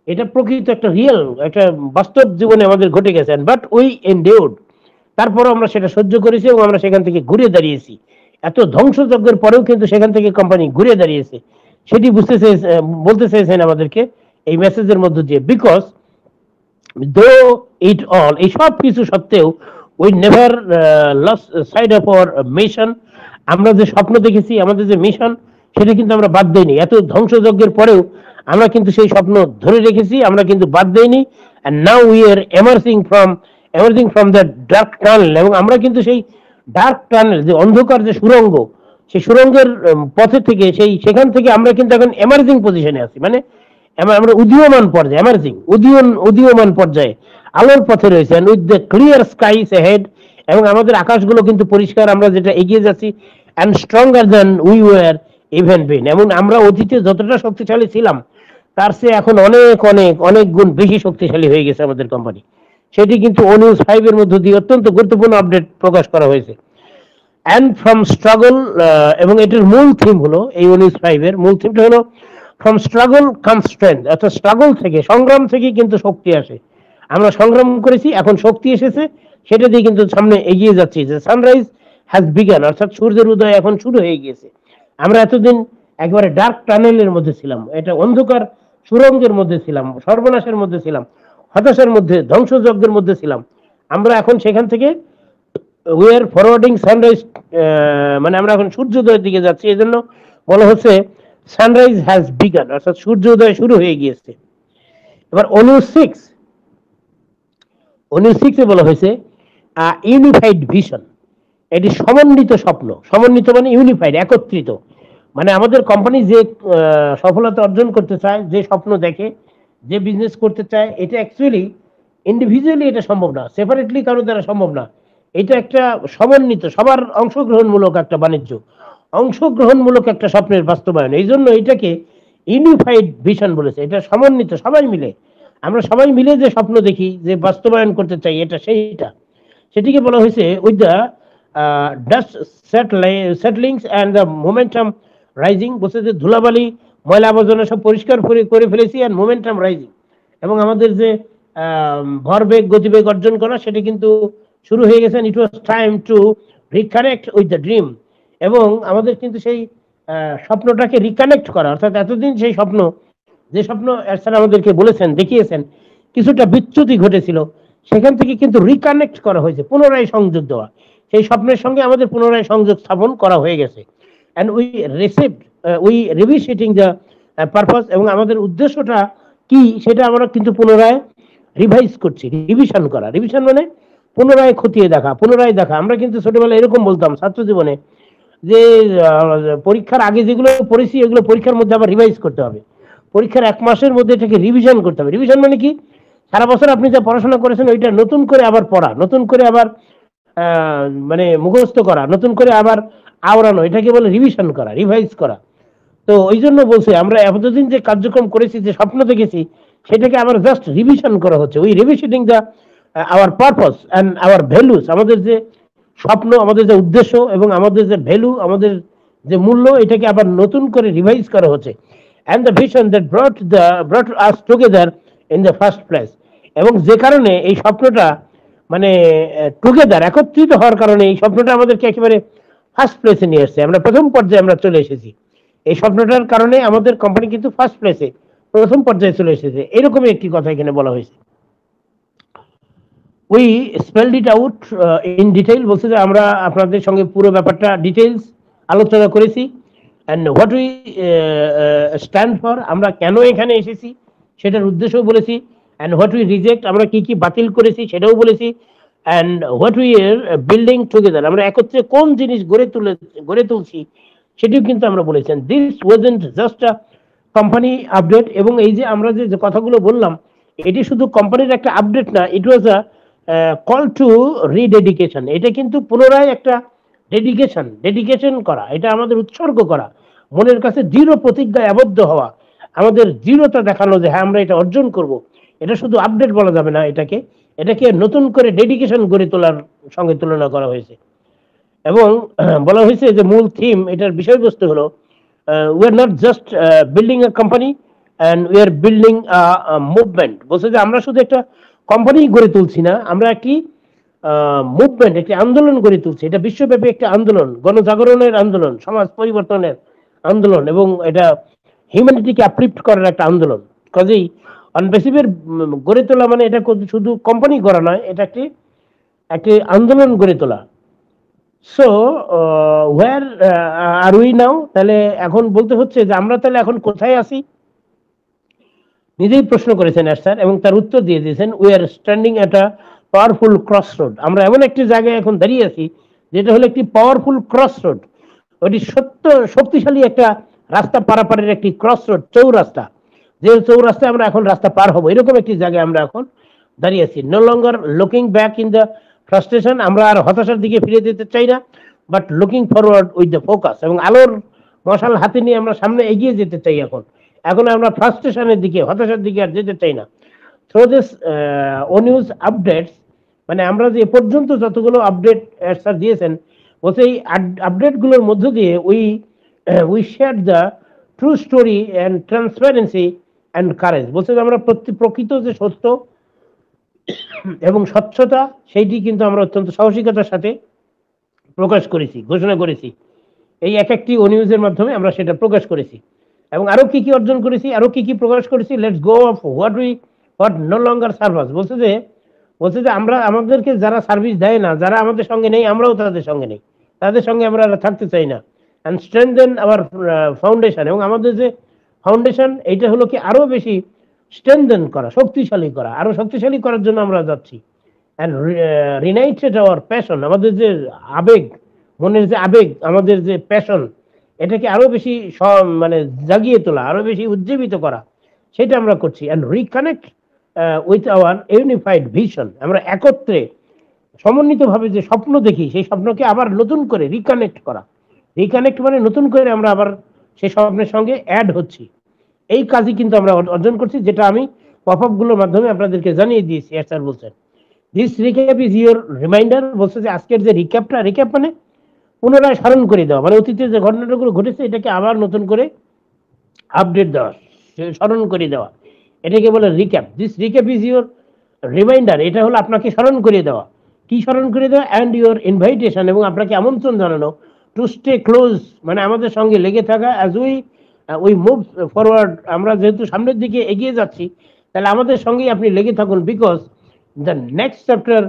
এটা প্রকৃত একটা রিয়েল, একটা বাস্তব জীবনে আমাদের ঘটে গেছে। But we endured. তারপরও আমরা সেটা সহ্য করেছি, এবং আমরা সেখান থেকে ঘুরে দাঁড়িয়েছি। এত ধ্বংসযজ্ঞের পরেও কিন্তু সেখান থেকে কোম্পানি ঘুরে দাঁড়িয়েছে। সেটি বলতে চেয়েছেন আমাদেরকে এই মেসেজের মধ্য দিয়ে। বিকজ দো ইট অল, এই সব কিছু সত্ত্বেও, we never lost sight of our mission. আমরা যে স্বপ্ন দেখেছি, আমাদের যে মিশন, সেটা কিন্তু আমরা বাদ দেইনি। এত ধ্বংসযজ্ঞের পরেও আমরা কিন্তু সেই স্বপ্ন ধরে রেখেছি, আমরা কিন্তু বাদ দেইনি। And now we are emerging from the dark tunnel. এবং আমরা কিন্তু সেই ডার্ক টানেল, যে অন্ধকার যে সুড়ঙ্গ, সেই সুড়ঙ্গের পথে থেকে সেখান থেকে আমরা কিন্তু এখন এমার্জিং পজিশনে আছি। মানে আমরা উদীয়মান পর্যায়ে, উদীয়মান পর্যায়ে আলোর পথে রয়েছেন, with the clear skies head. এবং আমাদের আকাশগুলো কিন্তু পরিষ্কার, আমরা যেটা এগিয়ে যাচ্ছি, and stronger than we were even been. এবং আমরা অতীতে যতটা শক্তিশালী ছিলাম, তার চেয়ে এখন অনেক অনেক অনেক গুণ বেশি শক্তিশালী হয়ে গেছে আমাদের কোম্পানি। সেটি কিন্তু ও নিউজ 5 এর মধ্য দিয়ে অত্যন্ত গুরুত্বপূর্ণ আপডেট প্রকাশ করা হয়েছে। অ্যান্ড ফ্রম স্ট্রাগল, এবং এটার মূল থিম হলো, এই ও নিউজ 5 এর মূল থিমটা হলো ফ্রম স্ট্রাগল কাম স্ট্রেংথ। অর্থাৎ স্ট্রাগল থেকে, সংগ্রাম থেকে কিন্তু শক্তি আসে। আমরা সংগ্রাম করেছি, এখন শক্তি এসেছে, সেটা দিয়ে কিন্তু সামনে এগিয়ে যাচ্ছি। যে সানরাইজ হ্যাজ বিগান, অর্থাৎ সূর্যের উদয় এখন শুরু হয়ে গিয়েছে। আমরা এতদিন একবারে ডার্ক টানেলের মধ্যে ছিলাম, এটা অন্ধকার সুরঙ্গের মধ্যে ছিলাম, সর্বনাশের মধ্যে ছিলাম, হতাশার মধ্যে, ধ্বংসযজ্ঞের মধ্যে ছিলাম। আমরা এখন সেখান থেকে উই আর ফরওয়ার্ডিং সানরাইজ, মানে আমরা এখন সূর্যোদয়ের দিকে যাচ্ছি। এই জন্য বলা হচ্ছে সানরাইজ হ্যাজ বিগান, অর্থাৎ সূর্যোদয় শুরু হয়ে গিয়েছে। এবার অনু 6 এ বলা হয়েছে ইউনিফাইড ভিশন। এটি সমন্বিত স্বপ্ন। সমন্বিত মানে ইউনিফাইড, একত্রিত। মানে আমাদের কোম্পানি যে সফলতা অর্জন করতে চায়, যে স্বপ্ন দেখে, যে বিজনেস করতে চায়, এটা অ্যাকচুয়ালি ইন্ডিভিজুয়ালি এটা সম্ভব না, সেপারেটলি কারো দ্বারা সম্ভব না। এটা একটা সমন্বিত, সবার অংশগ্রহণমূলক একটা বাণিজ্য, অংশগ্রহণমূলক একটা স্বপ্নের বাস্তবায়ন। এই জন্য এটাকে ইউনিফাইড ভিশন বলেছে। এটা সমন্বিত, সবাই মিলে, আমরা সবাই মিলে যে স্বপ্ন দেখি, যে বাস্তবায়ন করতে চাই, এটা সেইটা, সেটিকে বলা হয়েছে with the dust settlings and the momentum rising. বলছে যে ধুলাবালি, ময়লা আবর্জনা সব পরিষ্কার করে ফেলেছি, অ্যান্ড মোমেন্টাম রাইজিং। এবং আমাদের যে ভরবেগ, গতিবেগ অর্জন করা, সেটা কিন্তু শুরু হয়ে গেছে। It was time to reconnect with the dream. এবং আমাদের কিন্তু সেই স্বপ্নটাকে রিকানেক্ট করা, অর্থাৎ এতদিন সেই স্বপ্ন, যে স্বপ্ন স্যার আমাদেরকে বলেছেন, দেখিয়েছেন, কিছুটা বিচ্যুতি ঘটেছিল, সেখান থেকে কিন্তু রিকানেক্ট করা হয়েছে, পুনরায় সংযোগ দেওয়া। সেই স্বপ্নের সঙ্গে আমাদের পুনরায় সংযোগ স্থাপন করা হয়ে গেছে। And we revisiting the purpose. এবং আমাদের উদ্দেশ্যটা কি, সেটা আমরা কিন্তু পুনরায় রিভাইজ করছি। রিভিশন করা, রিভিশন মানে পুনরায় খতিয়ে দেখা, পুনরায় দেখা। আমরা কিন্তু ছোটবেলায় এরকম বলতাম ছাত্র জীবনে, যে পরীক্ষার আগে যেগুলো পড়েছি, এগুলো পরীক্ষার মধ্যে আবার রিভাইজ করতে হবে। পরীক্ষার 1 মাসের মধ্যে এটাকে রিভিশন করতে হবে। রিভিশন মানে কি, সারা বছর আপনি যা পড়াশোনা করেছেন, ওইটা নতুন করে আবার পড়া, নতুন করে আবার মানে মুখস্থ করা, নতুন করে আবার আওড়ানো, এটাকে বলে রিভিশন করা, রিভাইজ করা। তো ওই জন্য বলছি, আমরা এতদিন যে কার্যক্রম করেছি, যে স্বপ্ন দেখেছি, সেটাকে আবার জাস্ট রিভিশন করা হচ্ছে। We revisiting the our purpose and our values. আমাদের যে স্বপ্ন, আমাদের যে উদ্দেশ্য, এবং আমাদের যে ভ্যালু, আমাদের যে মূল্য, এটাকে আবার নতুন করে রিভাইজ করা হচ্ছে, and the vision that brought us together in the first place, এবং যে কারণে এই স্বপ্নটা মানে টুগেদার একত্রিত হওয়ার কারণে এই স্বপ্নটা আমাদেরকে একেবারে ফার্স্ট প্লেসে নিয়ে এসেছে, আমরা প্রথম পর্যায়ে আমরা চলে এসেছি। এই স্বপ্নটার কারণে আমাদের কোম্পানি কিন্তু ফার্স্ট প্লেসে প্রথম পর্যায়ে চলে এসেছে, এরকমই একটি কথা এখানে বলা হয়েছে। We spelled it out in detail, বলছে যে আমরা আপনাদের সঙ্গে পুরো ব্যাপারটা ডিটেইলস আলোচনা করেছি, and what we stand for, আমরা কেন এখানে এসেছি সেটার উদ্দেশ্যও বলেছি, অ্যান্ড হোয়াট উই রিজেক্ট, আমরা কি কি বাতিল করেছি সেটাও বলেছি, and what we are building together, আমরা একত্রে কোন জিনিস গড়ে তুলছি সেটিও কিন্তু আমরা বলেছেন। This wasn't just a company update, এবং এই যে আমরা যে কথাগুলো বললাম এটি শুধু কোম্পানির একটা আপডেট না, ইট ওয়াজ আ কল টু রিডেডিকেশন, এটা কিন্তু পুনরায় একটা ডেডিকেশন করা, এটা আমাদের উৎসর্গ করা, মনের কাছে দৃঢ় প্রতিজ্ঞায় আবদ্ধ হওয়া, আমাদের দৃঢ়তা দেখানো যে হ্যাঁ আমরা এটা অর্জন করব। এটা শুধু আপডেট বলা যাবে না, এটাকে নতুন করে ডেডিকেশন গড়ে তোলার সঙ্গে তুলনা করা হয়েছে। এবং বলা হয়েছে যে মূল থিম, এটার বিষয়বস্তু হলো we are not just building a company and we are building a movement, বলছে যে আমরা শুধু একটা কোম্পানি গড়ে তুলছি না, আমরা একটি মুভমেন্ট, একটি আন্দোলন গড়ে তুলছি, এটা বিশ্বব্যাপী একটা আন্দোলন, গণজাগরণের আন্দোলন, সমাজ পরিবর্তনের আন্দোলন, এবং এটা হিউম্যানিটিকে আপলিফ্ট করার একটা আন্দোলন। কাজেই অনবেসিভের গড়ে তোলা মানে এটা শুধু কোম্পানি গড়া নয়, এটা একটি আন্দোলন গড়ে তোলা। So where are we now, তাহলে এখন বলতে হচ্ছে যে আমরা তাহলে এখন কোথায় আছি, নিজেই প্রশ্ন করেছেন স্যার, এবং তার উত্তর দিয়ে দিয়েছেন, we are standing at a powerful cross road, আমরা এমন একটি জায়গায় এখন দাঁড়িয়ে আছি যেটা হলো একটি পাওয়ারফুল ক্রস রোড, ওটি শক্তিশালী একটা রাস্তা পারাপারের একটি ক্রস রোড, চৌরাস্তা, যে চৌরাস্তায় আমরা এখন রাস্তা পার হবো, এরকম একটি জায়গায় আমরা এখন দাঁড়িয়ে আছি। No longer looking back in the frustration, আমরা আর হতাশার দিকে ফিরে যেতে চাই না, but looking forward with the focus, এবং আলোর মশাল হাতে নিয়ে আমরা সামনে এগিয়ে যেতে চাই। এখন আমরা ফ্রাস্ট্রেশনের দিকে, হতাশার দিকে আর যেতে চাই না। থ্রু দিস নিউজ আপডেটস, মানে আমরা যে পর্যন্ত যতগুলো আপডেট স্যার দিয়েছেন, বলছে এই আপডেটগুলোর মধ্য দিয়ে we share the true story and transparency and courage, বলছে যে আমরা প্রকৃত যে সত্য এবং স্বচ্ছতা সেইটি কিন্তু আমরা অত্যন্ত সাহসিকতার সাথে প্রকাশ করেছি, ঘোষণা করেছি, এই এক একটি নিউজের মাধ্যমে আমরা সেটা প্রকাশ করেছি। এবং আরো কি কি অর্জন করেছি, আরো কি কি প্রকাশ করেছি, let's go of what no longer serves, বলছে যে আমরা আমাদেরকে যারা সার্ভিস দেয় না, যারা আমাদের সঙ্গে নেই, আমরাও তাদের সঙ্গে নেই, তাদের সঙ্গে আমরা থাকতে চাই না। অ্যান্ড স্ট্রেংথেন আওয়ার ফাউন্ডেশন, এবং আমাদের যে ফাউন্ডেশন এইটা হলো কি আরো বেশি স্ট্রেংথেন করা, শক্তিশালী করা, আরো শক্তিশালী করার জন্য আমরা যাচ্ছি। অ্যান্ড রিনাইটেড আওয়ার প্যাশন, আমাদের যে আবেগ, মনের যে আবেগ, আমাদের যে প্যাশন, এটাকে আরো বেশি মানে জাগিয়ে তোলা, আরো বেশি উজ্জীবিত করা, সেটা আমরা করছি। And reconnect with our unified vision, আমরা একত্রে সমন্বিতভাবে যে স্বপ্ন দেখি, সেই স্বপ্নকে আবার নতুন করে রিকানেক্ট করা, রিকানেক্ট মানে নতুন করে আমরা আবার সেই স্বপ্নের সঙ্গে অ্যাড হচ্ছি, এই কাজই কিন্তু আমরা অর্জন করছি, যেটা আমি পপ আপ গুলোর মাধ্যমে আপনাদেরকে জানিয়ে দিয়েছি। স্যার বলছেন this recap is your reminder, বলছে যে আজকের যে রিক্যাপ মানে পুনরায় স্মরণ করে দেওয়া, মানে অতীতে যে ঘটনাগুলো ঘটেছে এটাকে আবার নতুন করে আপডেট দেওয়া, স্মরণ করে দেওয়া, এটাকে বলে recap. This recap is your reminder, এটা হলো আপনাকে স্মরণ করে দেওয়া, কি স্মরণ করে দেওয়া, অ্যান্ড ইউর ইনভাইটেশন, এবং আপনাকে আমন্ত্রণ জানানো, টু স্টে ক্লোজ, মানে আমাদের সঙ্গে লেগে থাকা, অ্যাজ উই মুভ ফরওয়ার্ড, আমরা যেহেতু সামনের দিকে এগিয়ে যাচ্ছি, তাহলে আমাদের সঙ্গেই আপনি লেগে থাকুন, because the next chapter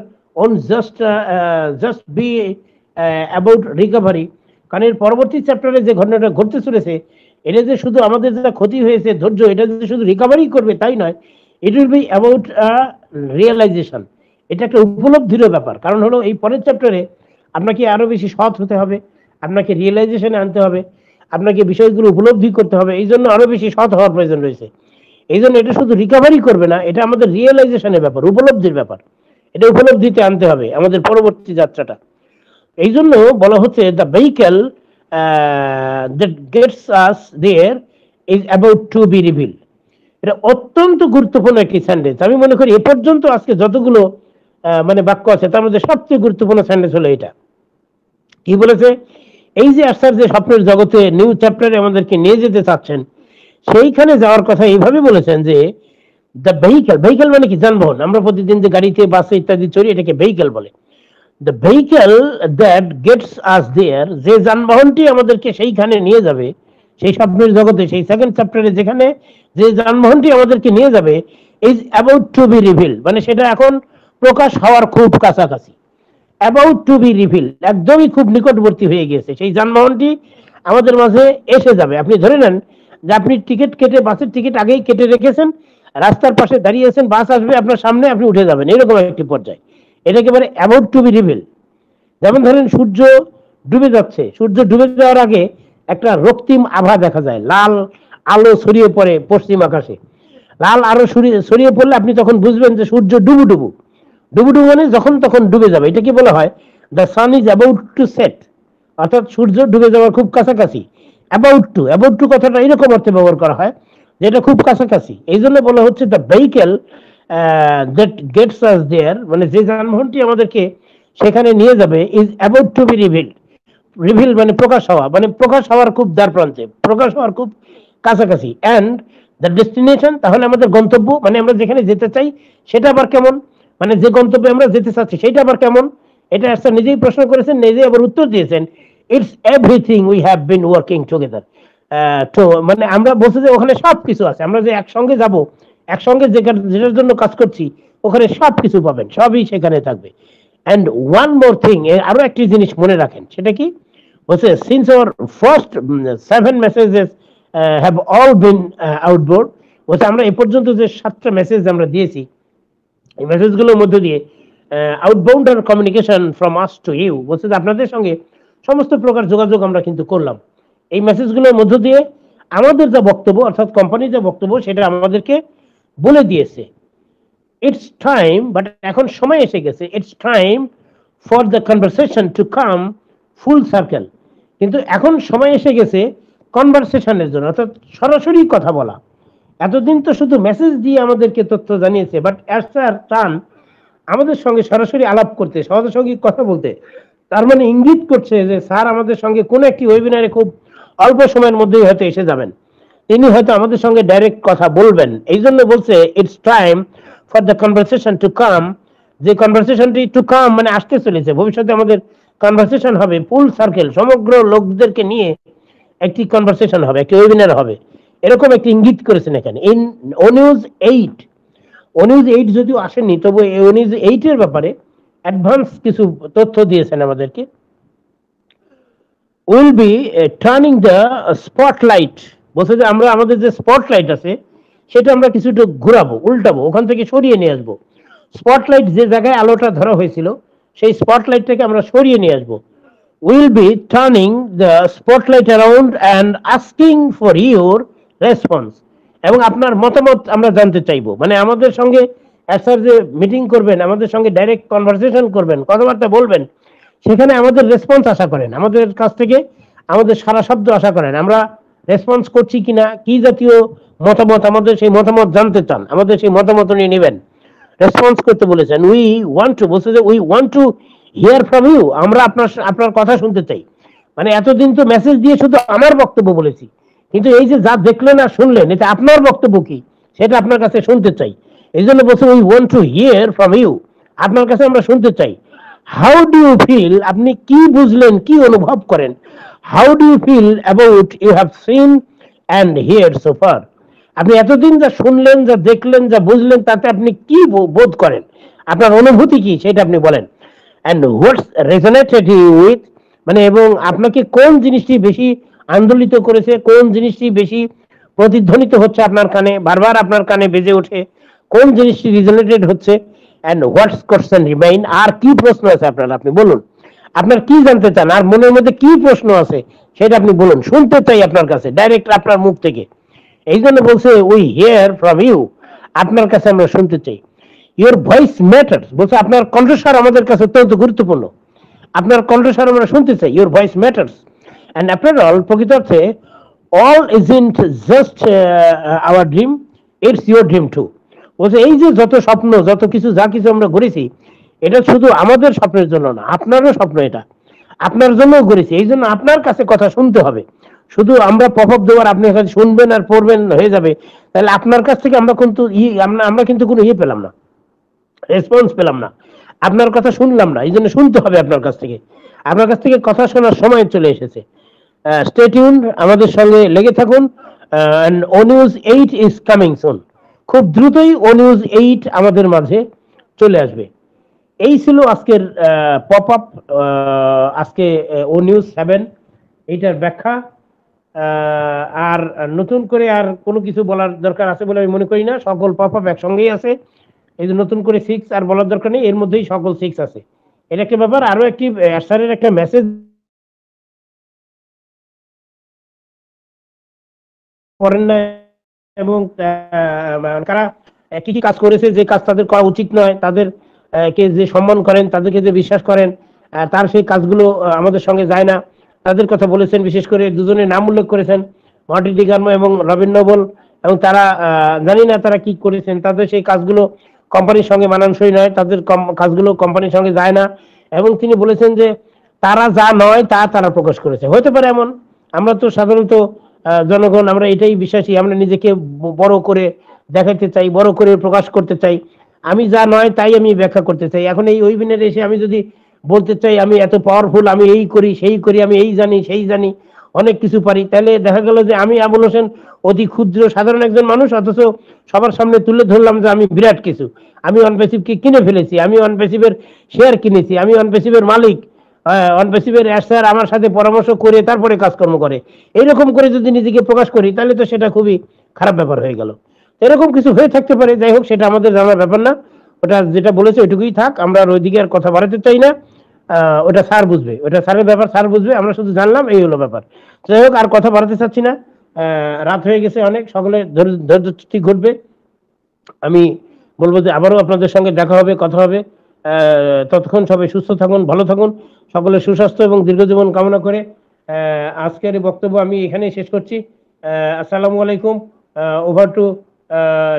won't just be about recovery, কারণ এর পরবর্তী চ্যাপ্টারে যে ঘটনাটা ঘটতে চলেছে, এটা যে শুধু আমাদের যা ক্ষতি হয়েছে ধৈর্য, এটা যে শুধু রিকভারি করবে তাই নয়, it will be about realization, এটা একটা উপলব্ধিরও ব্যাপার। কারণ হলো এই পরের চ্যাপ্টারে আপনাকে আরো বেশি সৎ হতে হবে, আপনাকে রিয়েলাইজেশনে আনতে হবে, আপনাকে বিষয়গুলো উপলব্ধি করতে হবে, এই জন্য আরো বেশি সৎ হওয়ার প্রয়োজন রয়েছে। এই জন্য এটা শুধু রিকভারি করবে না, এটা আমাদের রিয়েলাইজেশনের ব্যাপার, উপলব্ধির ব্যাপার, এটা উপলব্ধিতে আনতে হবে আমাদের পরবর্তী যাত্রাটা। এই জন্য বলা হচ্ছে the vehicle that gets us there is about to be reveal, এটা অত্যন্ত গুরুত্বপূর্ণ একটি সেন্টেন্স। আমি মনে করি এ পর্যন্ত আজকে যতগুলো মানে বাক্য আছে তার মধ্যে সবচেয়ে গুরুত্বপূর্ণ সেন্টেন্স হলো এটা। কি বলেছে, এই যে আসার যে স্বপ্নের জগতে নিউ চ্যাপ্টারে আমাদেরকে নিয়ে যেতে চাচ্ছেন, সেইখানে যাওয়ার কথা এইভাবে বলেছেন যে দ্য ভেহিকেল মানে কি? যানবাহন। আমরা প্রতিদিন যে গাড়িতে বাসে ইত্যাদি চড়ি এটাকে ভেহিকেল বলে। The vehicle that gets us দেয়ার, যে যানবাহনটি আমাদেরকে সেইখানে নিয়ে যাবে, সেই স্বপ্নের জগতে, সেই সেকেন্ড চ্যাপ্টারে যেখানে যে যানবাহনটি আমাদেরকে নিয়ে যাবে, is about to be reveal, মানে সেটা এখন প্রকাশ হওয়ার খুব কাছাকাছি। অ্যাবাউট টু বি রিভিল, একদমই খুব নিকটবর্তী হয়ে গিয়েছে। সেই যানবাহনটি আমাদের মাঝে এসে যাবে। আপনি ধরে নেন যে আপনি টিকিট কেটে, বাসের টিকিট আগেই কেটে রেখেছেন, রাস্তার পাশে দাঁড়িয়েছেন, বাস আসবে আপনার সামনে, আপনি উঠে যাবেন, এরকম একটি পর্যায়ে। এটাকে বলে অ্যাবাউট টু বি রিভিল। যেমন ধরেন সূর্য ডুবে যাচ্ছে, সূর্য ডুবে যাওয়ার আগে একটা রক্তিম আভা দেখা যায়, লাল আলো ছড়িয়ে পড়ে পশ্চিম আকাশে। লাল আলো ছড়িয়ে পড়লে আপনি তখন বুঝবেন যে সূর্য ডুবু মানে যখন তখন ডুবে যাবে। এটা কি বলা হয়? The sun is about to set, অর্থাৎ সূর্য ডুবে যাওয়ার খুব কাছাকাছি। অ্যাবাউট টু কথাটা এরকম অর্থে ব্যবহার করা হয় যেটা খুব কাছাকাছি। এই জন্য বলা হচ্ছে the vehicle that gets us there, মানে যে যানবাহনটি আমাদেরকে সেখানে নিয়ে যাবে, is about to be reveal মানে প্রকাশ হওয়া, মানে প্রকাশ হওয়ার খুব দ্বার প্রান্তে, প্রকাশ হওয়ার খুব কাছাকাছি। অ্যান্ড দ্য ডেস্টিনেশন, তাহলে আমাদের গন্তব্য, মানে আমরা যেখানে যেতে চাই সেটা আবার কেমন, মানে যে গন্তব্যে আমরা যেতে চাচ্ছি সেটা আবার কেমন। এটা স্যার নিজেই প্রশ্ন করেছেন, নিজেই আবার উত্তর দিয়েছেন, it's everything we have been working together. তো মানে আমরা বলছি যে ওখানে সব কিছু আছে, আমরা যে একসঙ্গে যাব, একসঙ্গে যেটার জন্য কাজ করছি, ওখানে সব কিছু পাবেন, সবই সেখানে থাকবে। অ্যান্ড ওয়ান মোর থিং, আরো একটি জিনিস মনে রাখেন, সেটা কি বলছে, since our first 7 messages have all been outboard, বলছে আমরা এ পর্যন্ত যে 7টা মেসেজ আমরা দিয়েছি, এই মেসেজগুলোর মধ্যে দিয়ে আউটবাউন্ড আর communication from us to you, বলছে যে আপনাদের সঙ্গে সমস্ত প্রকার যোগাযোগ আমরা কিন্তু করলাম। এই মেসেজগুলোর মধ্য দিয়ে আমাদের যা বক্তব্য, অর্থাৎ কোম্পানির যা বক্তব্য, সেটা আমাদেরকে বলে দিয়েছে। ইটস টাইম, বাট এখন সময় এসে গেছে, it's time for the conversation to come full circle, কিন্তু এখন সময় এসে গেছে কনভারসেশনের জন্য, অর্থাৎ সরাসরি কথা বলা। এতদিন তো শুধু মেসেজ দিয়ে আমাদেরকে তথ্য জানিয়েছে, বাট অ্যাজ স্যার চান আমাদের সঙ্গে সরাসরি আলাপ করতে, সরাসরি কথা বলতে। তার মানে ইঙ্গিত করছে যে স্যার আমাদের সঙ্গে কোন একটি ওয়েবিনারে খুব অল্প সময়ের মধ্যেই হয়তো এসে যাবেন, তিনি হয়তো আমাদের সঙ্গে ডাইরেক্ট কথা বলবেন। এই জন্য বলছে it's time for the conversation to come, যে কনভারসেশনটি টু কাম মানে আসতে চলেছে, ভবিষ্যতে আমাদের কনভারসেশন হবে ফুল সার্কেল, সমগ্র লোকদেরকে নিয়ে একটি কনভারসেশন হবে, একটি ওয়েবিনার হবে, এরকম একটি ইঙ্গিত করেছেন এখানে। ইন ওনিউজ 8 যদিও আসেনি, তবু এই ওনিউজ 8 এর ব্যাপারে অ্যাডভান্স কিছু তথ্য দিয়েছেন আমাদেরকে। Will be turning the spotlight, বলছে যে আমরা আমাদের যে স্পটলাইট আছে সেটা আমরা কিছুটা ঘুরাবো, উল্টাবো, ওখান থেকে সরিয়ে নিয়ে আসবো। স্পটলাইট যে জায়গায় আলোটা ধরা হয়েছিল সেই স্পটলাইটটাকে আমরা সরিয়ে নিয়ে আসবো। Will be turning the spotlight around and asking for your response, এবং আপনার মতামত আমরা জানতে চাইবো। মানে আমাদের সঙ্গে স্যার যে মিটিং করবেন, আমাদের সঙ্গে ডাইরেক্ট কনভারসেশন করবেন, কথাবার্তা বলবেন, সেখানে আমাদের রেসপন্স আশা করেন, আমাদের কাছ থেকে আমাদের সারা শব্দ আশা করেন, আমরা রেসপন্স করছি কিনা, কি জাতীয় মতামত, আমাদের সেই মতামত জানতে চান, আমাদের সেই মতামত নিয়ে নেবেন, রেসপন্স করতে বলেছেন। উই ওয়ান্ট টু, বলছে যে we want to hear from you, আমরা আপনার কথা শুনতে চাই। মানে এতদিন তো মেসেজ দিয়ে শুধু আমার বক্তব্য বলেছি, কিন্তু এই যে যা দেখলেন আর শুনলেন, এটা আপনার বক্তব্য কি সেটা আপনার কাছে শুনতে চাই। এই জন্য বলছে we want to hear from you, আপনার কাছে আমরা শুনতে চাই। হাউ ডু ইউ ফিল, আপনি কি বুঝলেন, কি অনুভব করেন। How do you feel about you have seen and hear so far, আপনি এতদিন যা শুনলেন, যা দেখলেন, যা বুঝলেন, তাতে আপনি কি বোধ করেন, আপনার অনুভূতি কি সেটা আপনি বলেন। অ্যান্ড হোয়াটস রেজোনেটেড ইউ উইথ, মানে এবং আপনাকে কোন জিনিসটি বেশি আন্দোলিত করেছে, কোন জিনিসটি বেশি প্রতিধ্বনিত হচ্ছে আপনার কানে, বারবার আপনার কানে বেজে ওঠে, কোন জিনিসটি রিজোনেটেড হচ্ছে। অ্যান্ড হোয়াটস কোশ্চেন রিমাইন, আর কি প্রশ্ন আছে আপনার, আপনি বলুন, আপনার কি জানতে চান, আর মনের মধ্যে কি প্রশ্ন আছে সেটা আপনি বলুন, শুনতে চাই আপনার কাছে ডাইরেক্ট আপনার মুখ থেকে। এই জন্য বলছে উই হিয়ার ফ্রম ইউ, আপনার কাছে আমরা শুনতে চাই। ইউর ভয়েস ম্যাটার্স, বলছে আপনার কণ্ঠস্বর আমাদের কাছে অত্যন্ত গুরুত্বপূর্ণ, আপনার কণ্ঠস্বর আমরা শুনতে চাই। Your voice matters and after all, প্রকৃতার্থে all isn't just our dream, it's your dream too, বলছে এই যে যত স্বপ্ন, যত কিছু, যা কিছু আমরা করেছি, এটা শুধু আমাদের স্বপ্নের জন্য না, আপনারও স্বপ্ন এটা। আপনার জন্যও করেছি, এই জন্য আপনার কাছে কথা শুনতে হবে। শুধু আমরা পপ আপ দেওয়ার আপনি কাছে শুনবেন আর পড়বেন হয়ে যাবে, তাহলে আপনার কাছ থেকে আমরা কিন্তু আমরা কিন্তু কোনো পেলাম না, রেসপন্স পেলাম না, আপনার কথা শুনলাম না। এই জন্য শুনতে হবে আপনার কাছ থেকে, আপনার কাছ থেকে কথা শোনার সময় চলে এসেছে। স্টে টিউন, আমাদের সঙ্গে লেগে থাকুন। ও নিউজ 8 ইজ কামিং সুন। খুব দ্রুতই ও নিউজ 8 আমাদের মাঝে চলে আসবে। এই ছিল আজকের পপ আপ, আজকে ও নিউজ 7 এইটার ব্যাখ্যা। আর নতুন করে আর কোনো কিছু বলার দরকার আছে বলে আমি মনে করি না, সকল পপ আপ একসঙ্গেই আছে। এই যে নতুন করে 6 আর বলার দরকার নেই, এর মধ্যেই সকল 6 আছে। এটা একটা ব্যাপার। আরো একটি স্যারের একটা মেসেজ করেন না, এবং কারা কি কি কাজ করেছে, যে কাজ তাদের করা উচিত নয়, তাদের কে যে সম্মান করেন, তাদেরকে যে বিশ্বাস করেন, তার সেই কাজগুলো আমাদের সঙ্গে যায় না, তাদের কথা বলেছেন। বিশেষ করে দুজনের নাম উল্লেখ করেছেন, মার্টিন ডিগার্মো এবং রবিন নোবেল, এবং তারা জানি না তারা কি করেছেন, তাদের সেই কাজগুলো কোম্পানির সঙ্গে মানানসই নয়, তাদের কাজগুলো কোম্পানির সঙ্গে যায় না। এবং তিনি বলেছেন যে তারা যা নয় তা তারা প্রকাশ করেছে। হতে পারে এমন, আমরা তো সাধারণত জনগণ আমরা এটাই বিশ্বাসী, আমরা নিজেকে বড় করে দেখাতে চাই, বড় করে প্রকাশ করতে চাই। আমি যা নয় তাই আমি ব্যাখ্যা করতে চাই। এখন এই ওয়েবিনারে এসে আমি যদি বলতে চাই আমি এত পাওয়ারফুল, আমি এই করি সেই করি, আমি এই জানি সেই জানি, অনেক কিছু পারি, তাহলে দেখা গেল যে আমি আবুল হোসেন অতি ক্ষুদ্র সাধারণ একজন মানুষ, অথচ সবার সামনে তুলে ধরলাম যে আমি বিরাট কিছু। আমি অনপ্যাসিভকে কিনে ফেলেছি, আমি অনপ্যাসিভের শেয়ার কিনেছি, আমি অনপ্যাসিভের মালিক। অনপ্যাসিভের স্যার আমার সাথে পরামর্শ করে তারপরে কাজকর্ম করে, এইরকম করে যদি নিজেকে প্রকাশ করি তাহলে তো সেটা খুবই খারাপ ব্যাপার হয়ে গেল। এরকম কিছু হয়ে থাকতে পারে, যাই হোক সেটা আমাদের জানার ব্যাপার না। ওটা যেটা বলেছে ওইটুকুই থাক, আমরা আর ওইদিকে আর কথা বাড়াতে চাই না। ওটা স্যার বুঝবে, ওটা স্যারের ব্যাপার, স্যার বুঝবে, আমরা শুধু জানলাম এই হলো ব্যাপার। যাই হোক আর কথা বাড়াতে চাচ্ছি না, রাত হয়ে গেছে অনেক, সকলে ধৈর্য ঠিক ঘটবে। আমি বলবো যে আবারও আপনাদের সঙ্গে দেখা হবে, কথা হবে। ততক্ষণ সবাই সুস্থ থাকুন, ভালো থাকুন, সকলের সুস্বাস্থ্য এবং দীর্ঘজীবন কামনা করে আজকের এই বক্তব্য আমি এখানেই শেষ করছি। আসসালামু আলাইকুম। Over to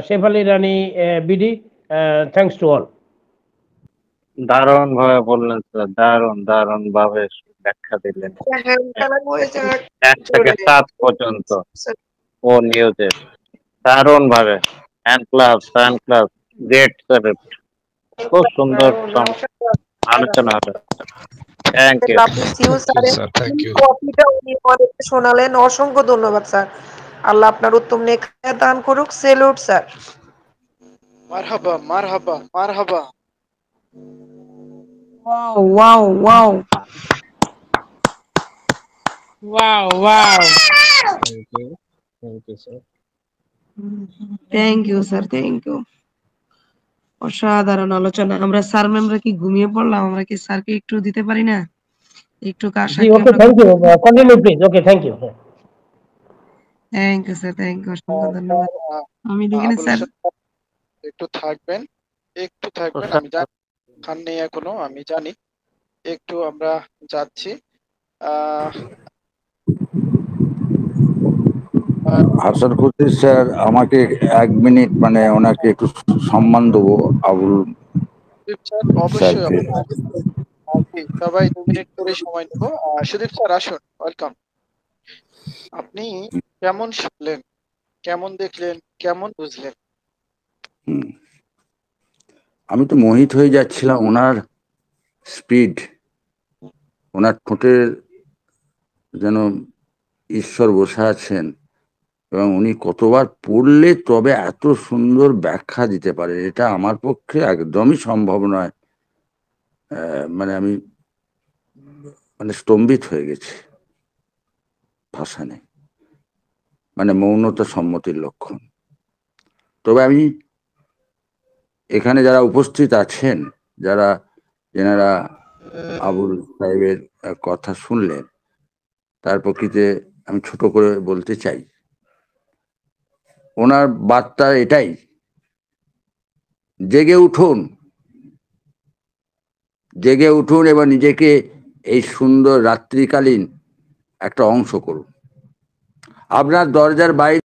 Shefali Rani BD. Thanks to all. দারুণ ভাবে বললেন স্যার, দারুণ ভাবে ব্যাখ্যা দিলেন এক থেকে 7 পর্যন্ত ও নিউজে, দারুণ ভাবে। হ্যান্ড ক্লাস, গ্রেট স্যার, খুব সুন্দর আলোচনা হলো। Thank you. কপিটা উনি আমাদেরকে শোনালেন, অসংখ্য ধন্যবাদ স্যার। আল্লাহ আপনার উত্তম নেক দান করুক। Salute sir. মারহাবা মারহাবা মারহাবা। Wow, wow, wow. Wow, wow. Thank you sir. Thank you, sir. Thank you. অসাধারণ আলোচনা। আমরা স্যার ম্যামরা কি ঘুমিয়ে পড়লাম? আমরা কি স্যারকে একটু দিতে পারি না? একটু কার জি, সাক্ষী ওকে, আমরা thank you, continue please. Okay, thank you. Thank you sir, thank you, অসংখ্য ধন্যবাদ। আমি দেখিনি আবুল স্যার। হোসেন একটু থাকবেন, একটু থাকবেন। আমি জানি খান নেই এখনো, আমি জানি। একটু আমরা যাচ্ছি। আহ হাসান খুরশিদ স্যার, আমাকে 1 মিনিট মানে ওনাকে একটু সম্মান দেবো আবুল সুদীপ স্যার অবশ্যই স্যারকে। সবাই 2 মিনিট করে সময় নেব। সুদীপ স্যার আসুন, ওয়েলকাম। আপনি কেমন শুনলেন, কেমন দেখলেন, কেমন বুঝলেন? হুম, আমি তো মোহিত হয়ে যাচ্ছিলাম ওনার স্পিড, ওনার ঠোঁটের যেন ঈশ্বর বসে আছেন, এবং উনি কতবার পড়লে তবে এত সুন্দর ব্যাখ্যা দিতে পারে, এটা আমার পক্ষে একদমই সম্ভব নয়। মানে আমি স্তম্ভিত হয়ে গেছি, ভাষা নেই, মানে মৌনতা সম্মতির লক্ষণ। তবে আমি এখানে যারা উপস্থিত আছেন, যেনারা আবুল সাহেবের কথা শুনলেন, তার প্রকৃতিতে আমি ছোট করে বলতে চাই, ওনার বার্তা এটাই, জেগে উঠুন, জেগে উঠুন এবং নিজেকে এই সুন্দর রাত্রিকালীন একটা অংশ করুন। আপনার দরজার বাইরে